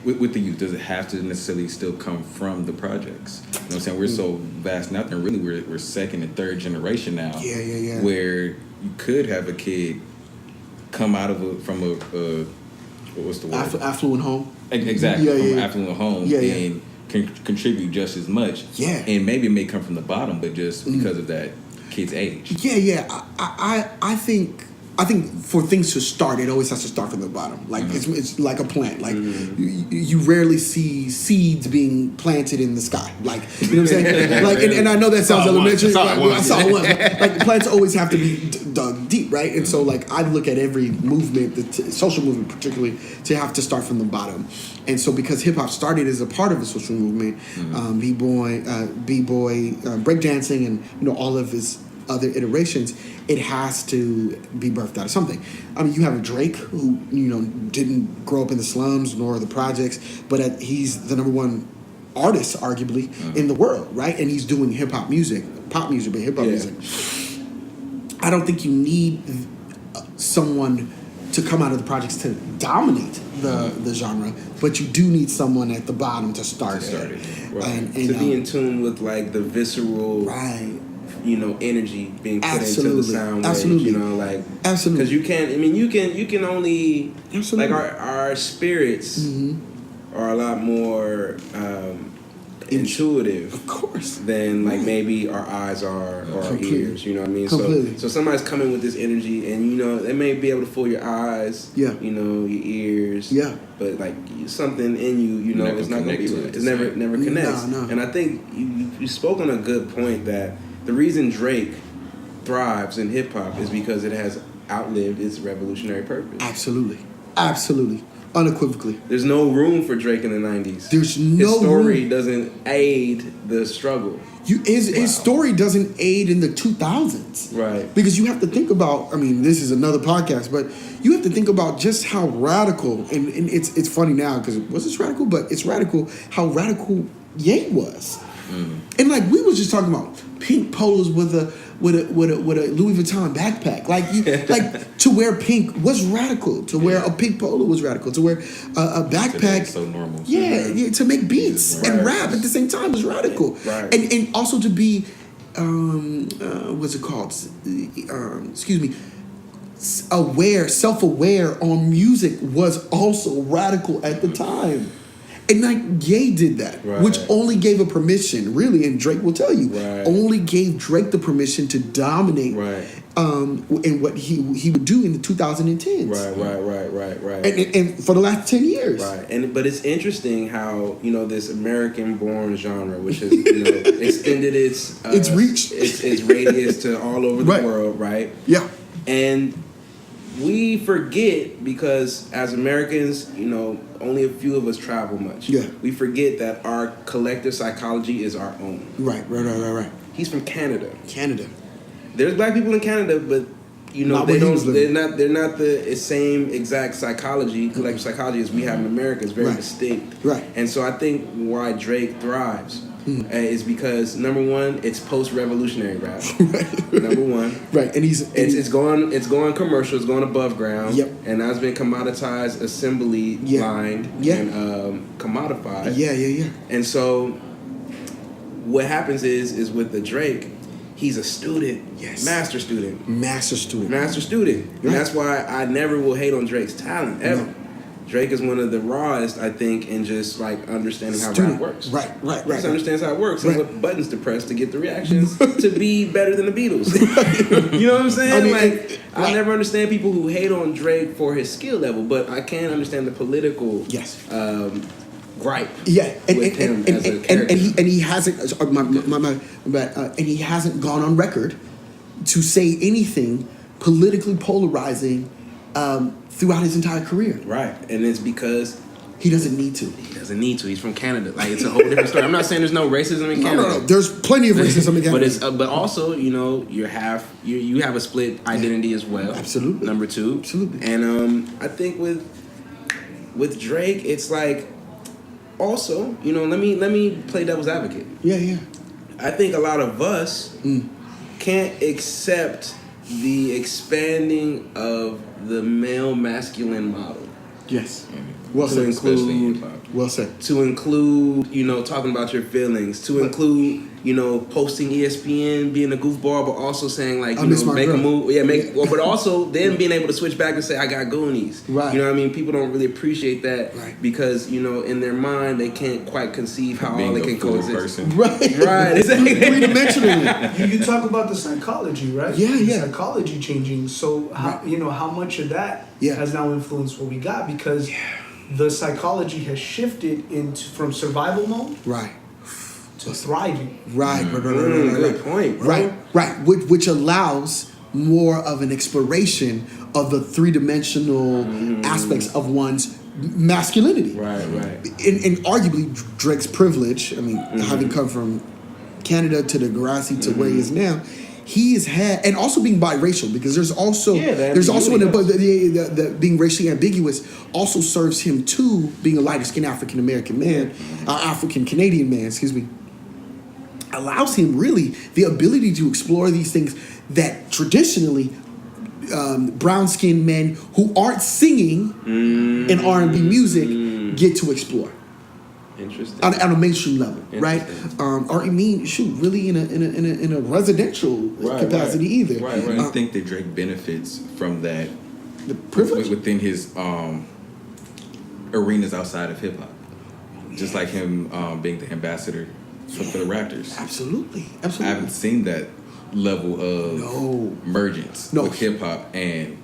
with the youth, does it have to necessarily still come from the projects? You know what I'm saying? We're so vast now, and really we're second and third generation now. Where you could have a kid come out of from a what's the word? Affluent home. Exactly. From affluent home and can contribute just as much. And maybe it may come from the bottom, but just because of that kid's age. I think for things to start, it always has to start from the bottom. Like it's like a plant. Like you rarely see seeds being planted in the sky. Like you know what I'm saying? Like and I know that sounds elementary. I saw one. Like plants always have to be dug deep, right? And so like I look at every movement, the social movement particularly, to have to start from the bottom. And so because hip hop started as a part of the social movement, b-boy, breakdancing, and all of his other iterations, it has to be birthed out of something. I mean, you have a Drake who didn't grow up in the slums nor the projects, but he's the number one artist, arguably, in the world, right? And he's doing hip hop music, pop music, but hip hop music. I don't think you need someone to come out of the projects to dominate the genre, but you do need someone at the bottom to start it. And to be in tune with like the visceral, energy being put into the sound waves. Absolutely. Because you can't. I mean, you can only like our spirits are a lot more intuitive, of course, than like maybe our eyes are or our ears. You know what I mean? Completely. So somebody's coming with this energy, and they may be able to fool your eyes. Your ears. But like something in you, it's not going to be. It's never connects. No. And I think you spoke on a good point that the reason Drake thrives in hip hop is because it has outlived its revolutionary purpose. Absolutely. Unequivocally. There's no room for Drake in the 90s. There's no His story room. Doesn't aid the struggle. His story doesn't aid in the 2000s. Right. Because you have to think about, this is another podcast, but you have to think about just how radical, and it's funny now because was this radical? But it's radical how radical Ye was. And like we was just talking about pink polos with a Louis Vuitton backpack. Like to wear pink was radical. To wear a pink polo was radical. To wear a backpack, so normal. To make beats and rap at the same time was radical. Right. And also to be what's it called? Excuse me. Self-aware on music was also radical at the time. And like Ye did that, which only gave a permission, really, and Drake will tell you, only gave Drake the permission to dominate in what he would do in the 2010s. Right. And for the last 10 years. Right. But it's interesting how, this American-born genre, which has, extended its reach, its radius to all over the world, right? Yeah. And we forget, because as Americans, only a few of us travel much. Yeah. We forget that our collective psychology is our own. Right. He's from Canada. There's black people in Canada, but they're not the same exact psychology, collective psychology as we have in America. It's very distinct. Right. And so I think why Drake thrives is because, number one, it's post-revolutionary rap. Number one. Right. And it's going commercial, it's going above ground. Yep. And now it's been commoditized, assembly lined, and commodified. Yeah. And so what happens is with the Drake, he's a student. Yes. Master student. Right. And that's why I never will hate on Drake's talent, ever. No. Drake is one of the rawest, I think, in just like understanding how rap works. Right. He just understands how it works and what buttons to press to get the reactions to be better than the Beatles. You know what I'm saying? I never understand people who hate on Drake for his skill level, but I can understand the political gripe. Yeah, with him as a character. And he hasn't. And he hasn't gone on record to say anything politically polarizing throughout his entire career. Right, and it's because he doesn't need to. He's from Canada. Like, it's a whole different story. I'm not saying there's no racism in Canada. No. There's plenty of racism in Canada. But also, you have a split identity as well. Absolutely. Number two. Absolutely. And I think with Drake, it's like, also, let me play devil's advocate. Yeah. I think a lot of us can't accept the expanding of the male masculine model. Yes. Well said. Well said. To include, talking about your feelings. To include, posting ESPN, being a goofball, but also saying like, make a move. Yeah, but also then being able to switch back and say, I got Goonies. Right. You know what I mean? People don't really appreciate that because, in their mind, they can't quite conceive how all they can coexist. Right. Exactly. Three-dimensionally. You talk about the psychology, right? Yeah. The psychology changing. So, how much of that has now influenced what we got? Because the psychology has shifted from survival mode to thriving. Right. Good point, bro. Right. Which allows more of an exploration of the three-dimensional aspects of one's masculinity. Right. And arguably Drake's privilege, having come from Canada to the Degrassi to where he is now, he has had, and also being biracial, because there's also the being racially ambiguous also serves him too, being a lighter skinned African American man, African Canadian man, allows him really the ability to explore these things that traditionally brown skinned men who aren't singing in R&B music get to explore. Interesting. On a mainstream level, right? Or really in a residential capacity either. Right. I think that Drake benefits from that, the privilege within his arenas outside of hip hop, just like him being the ambassador for the Raptors. Absolutely. I haven't seen that level of emergence with hip hop and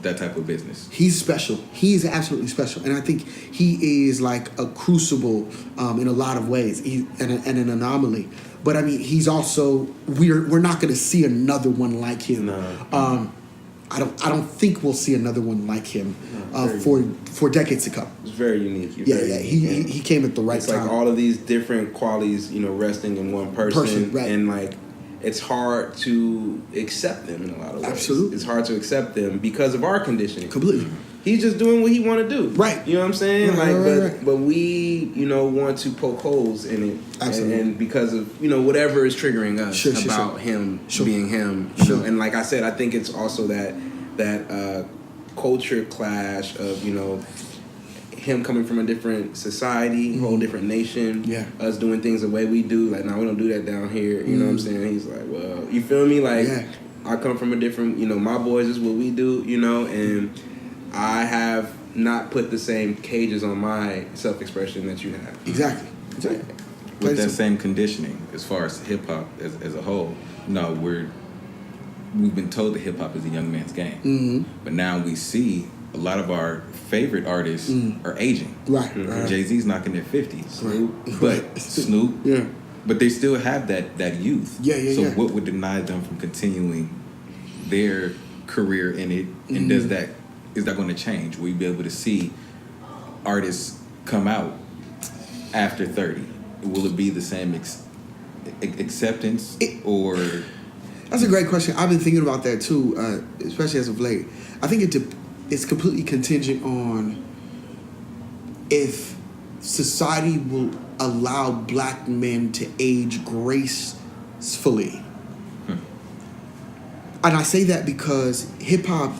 that type of business. He's special. He is absolutely special, and I think he is like a crucible in a lot of ways. And an anomaly. But he's also we're not going to see another one like him. No. I don't think we'll see another one like him for decades to come. It's very unique. He came at the right time. It's like all of these different qualities, resting in one person, right. And like it's hard to accept them in a lot of ways. Absolutely. It's hard to accept them because of our conditioning. Completely. He's just doing what he want to do. Right. You know what I'm saying? Right. But we, want to poke holes in it. Absolutely. And because of, whatever is triggering us about him being him. And like I said, I think it's also that culture clash of, him coming from a different society, whole different nation, us doing things the way we do. Like, no, we don't do that down here. You know what I'm saying? He's like, well, you feel me? Like, I come from a different, my boys is what we do, and I have not put the same cages on my self-expression that you have. Exactly. With that same conditioning, as far as hip hop as a whole, we've been told that hip hop is a young man's game, but now we see a lot of our favorite artists are aging. Right. Jay-Z's knocking their 50s, but Snoop, but they still have that youth. So what would deny them from continuing their career in it? And is that going to change? Will you be able to see artists come out after 30? Will it be the same acceptance or? That's a great question. I've been thinking about that too, especially as of late. I think it's completely contingent on if society will allow black men to age gracefully. And I say that because hip hop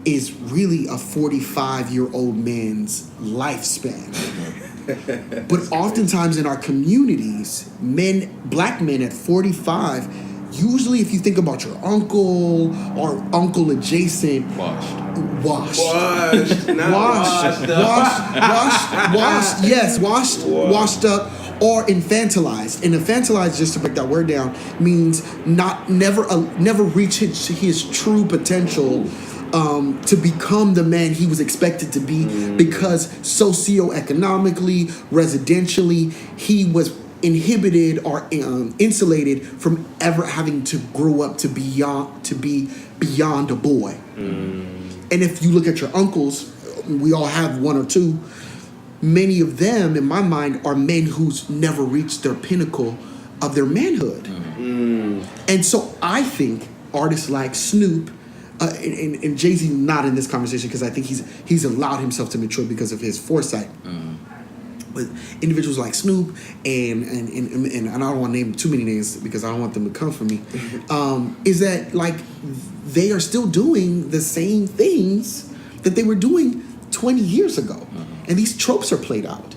is really a 45-year-old man's lifespan. But oftentimes in our communities, black men at 45, usually if you think about your uncle or uncle adjacent, washed up or infantilized. And infantilized, just to break that word down, means never reach his true potential to become the man he was expected to be, because socioeconomically, residentially, he was inhibited or insulated from ever having to grow up to be beyond a boy. And if you look at your uncles, we all have one or two. Many of them, in my mind, are men who's never reached their pinnacle of their manhood. And so I think artists like Snoop, and Jay-Z not in this conversation because I think he's allowed himself to mature because of his foresight. But individuals like Snoop and I don't want to name too many names because I don't want them to come for me, is that like they are still doing the same things that they were doing 20 years ago. And these tropes are played out.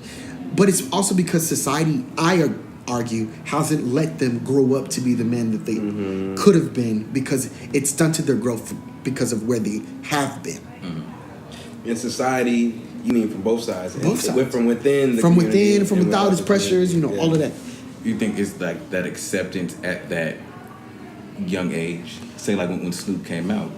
But it's also because society, I argue, hasn't let them grow up to be the men that they could have been, because it stunted their growth because of where they have been. In society, you mean from both sides? Both sides. From within, from without its pressures, all of that. You think it's like that acceptance at that young age? Say like when Snoop came out,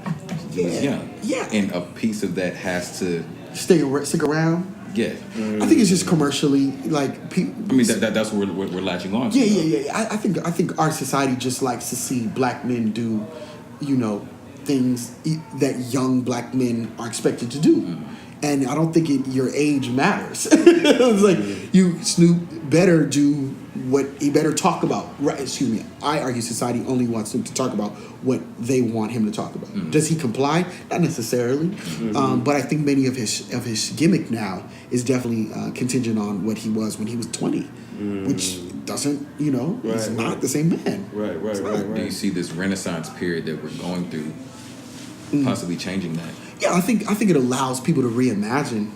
he was young. Yeah. And a piece of that has to stick around. Yeah. I think it's just commercially like people. I mean that's what we're latching on to. Yeah. I think our society just likes to see black men do, things that young black men are expected to do. And I don't think your age matters. It's like Snoop better do what he better talk about. Right? Excuse me. I argue society only wants Snoop to talk about what they want him to talk about. Does he comply? Not necessarily. But I think many of his gimmick now is definitely contingent on what he was when he was 20, which doesn't, he's not the same man. Right. Do you see this Renaissance period that we're going through possibly changing that? Yeah, I think it allows people to reimagine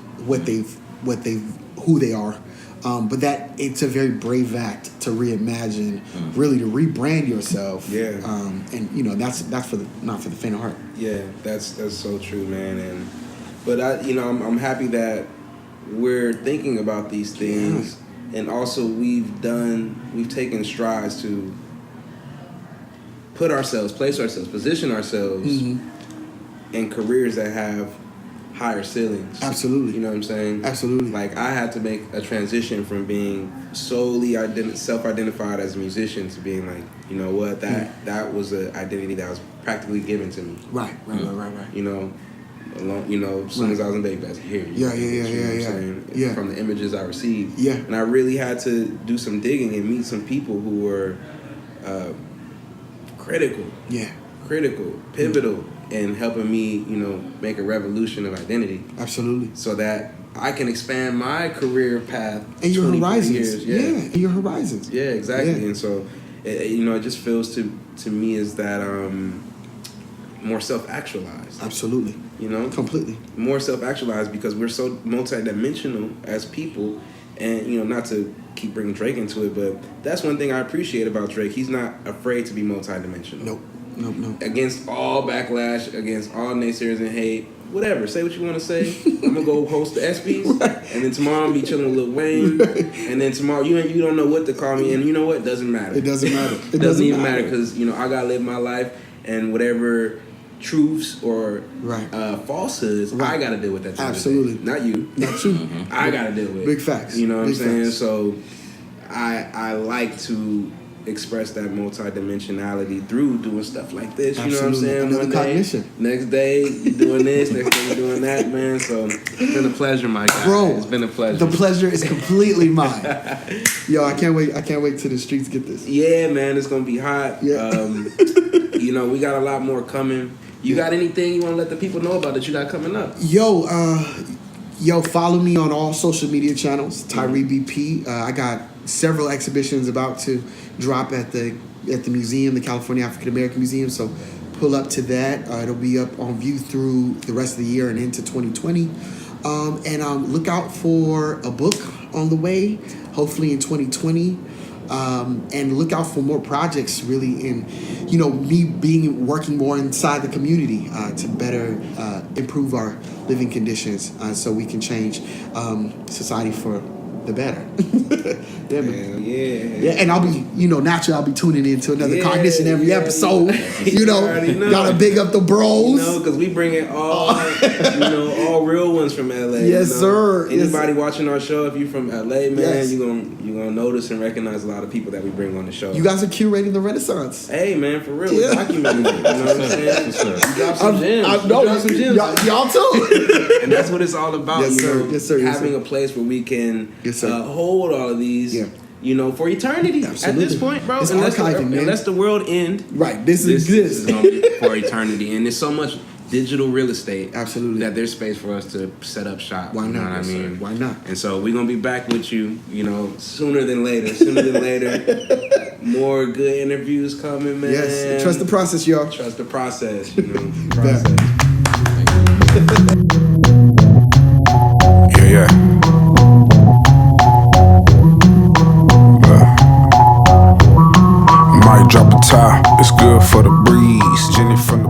who they are, but that it's a very brave act to reimagine, really to rebrand yourself. Yeah, and that's not for the faint of heart. Yeah, that's so true, man. But I'm happy that we're thinking about these things, and also we've taken strides to place ourselves, position ourselves. In careers that have higher ceilings. Absolutely. You know what I'm saying? Absolutely. Like, I had to make a transition from being solely self-identified as a musician to being like, you know what, that was an identity that was practically given to me. Right. As soon as I was in Baby Basket, here. Yeah. From the images I received. Yeah. And I really had to do some digging and meet some people who were critical. Yeah. Pivotal. And helping me, make a revolution of identity. Absolutely. So that I can expand my career path. And your horizons. Years. Yeah, your horizons. Yeah, exactly. Yeah. And so, it just feels to me is that more self-actualized. Absolutely. You know? Completely. More self-actualized because we're so multidimensional as people. And, you know, not to keep bringing Drake into it, but that's one thing I appreciate about Drake. He's not afraid to be multidimensional. Nope. Against all backlash, against all naysayers and hate, whatever. Say what you want to say. I'm gonna go host the ESPYs, and then tomorrow I'm gonna be chilling with Lil Wayne, and then tomorrow you don't know what to call me, and you know what? It doesn't matter. It doesn't matter. It doesn't even matter because you know I gotta live my life, and whatever truths or falsehoods, I gotta deal with that. Absolutely, not you. Not you. I gotta deal with big facts. You know what I'm saying? Facts. So I like to express that multidimensionality through doing stuff like this. You know what I'm saying? Another Cognition. Next day you doing this, next day you doing that, man. So it's been a pleasure, my guy. Bro, it's been a pleasure. The pleasure is completely mine. Yo, I can't wait till the streets get this. Yeah, man, it's gonna be hot. Yeah. You know, we got a lot more coming. You got anything you want to let the people know about that you got coming up? Yo, follow me on all social media channels, Tyree BP. I got several exhibitions about to drop at the museum, the California African American Museum. So pull up to that. It'll be up on view through the rest of the year and into 2020. And look out for a book on the way, hopefully in 2020. And look out for more projects really in, you know, me working more inside the community to better improve our living conditions so we can change society for the better. Yeah, man. Yeah, and I'll be, you know, naturally I'll be tuning into Another Cognition every episode. You know, gotta big up the bros. You know, because we bring in all, you know, all real ones from LA. Yes, you know? sir. Anybody watching our show, if you're from LA, man, you're gonna notice and recognize a lot of people that we bring on the show. You guys are curating the Renaissance. Hey, man, for real, we're documenting it. You know what I'm saying? You drop some gems. Drop some gems. Y'all too. And that's what it's all about. Yes, sir. You know, yes, sir. Having a place where we can hold all of these. Yeah. You know, for eternity. Absolutely. At this point, bro. It's archiving, man. Unless the world end. Right. This is gonna be for eternity. And there's so much digital real estate. Absolutely. That there's space for us to set up shop. Why not? You know what I mean? Why not? And so we're gonna be back with you, you know, sooner than later. More good interviews coming, man. Yes. Trust the process, y'all. Trust the process, you know. Process. Yeah. Might drop a tie, it's good for the breeze. Jenny from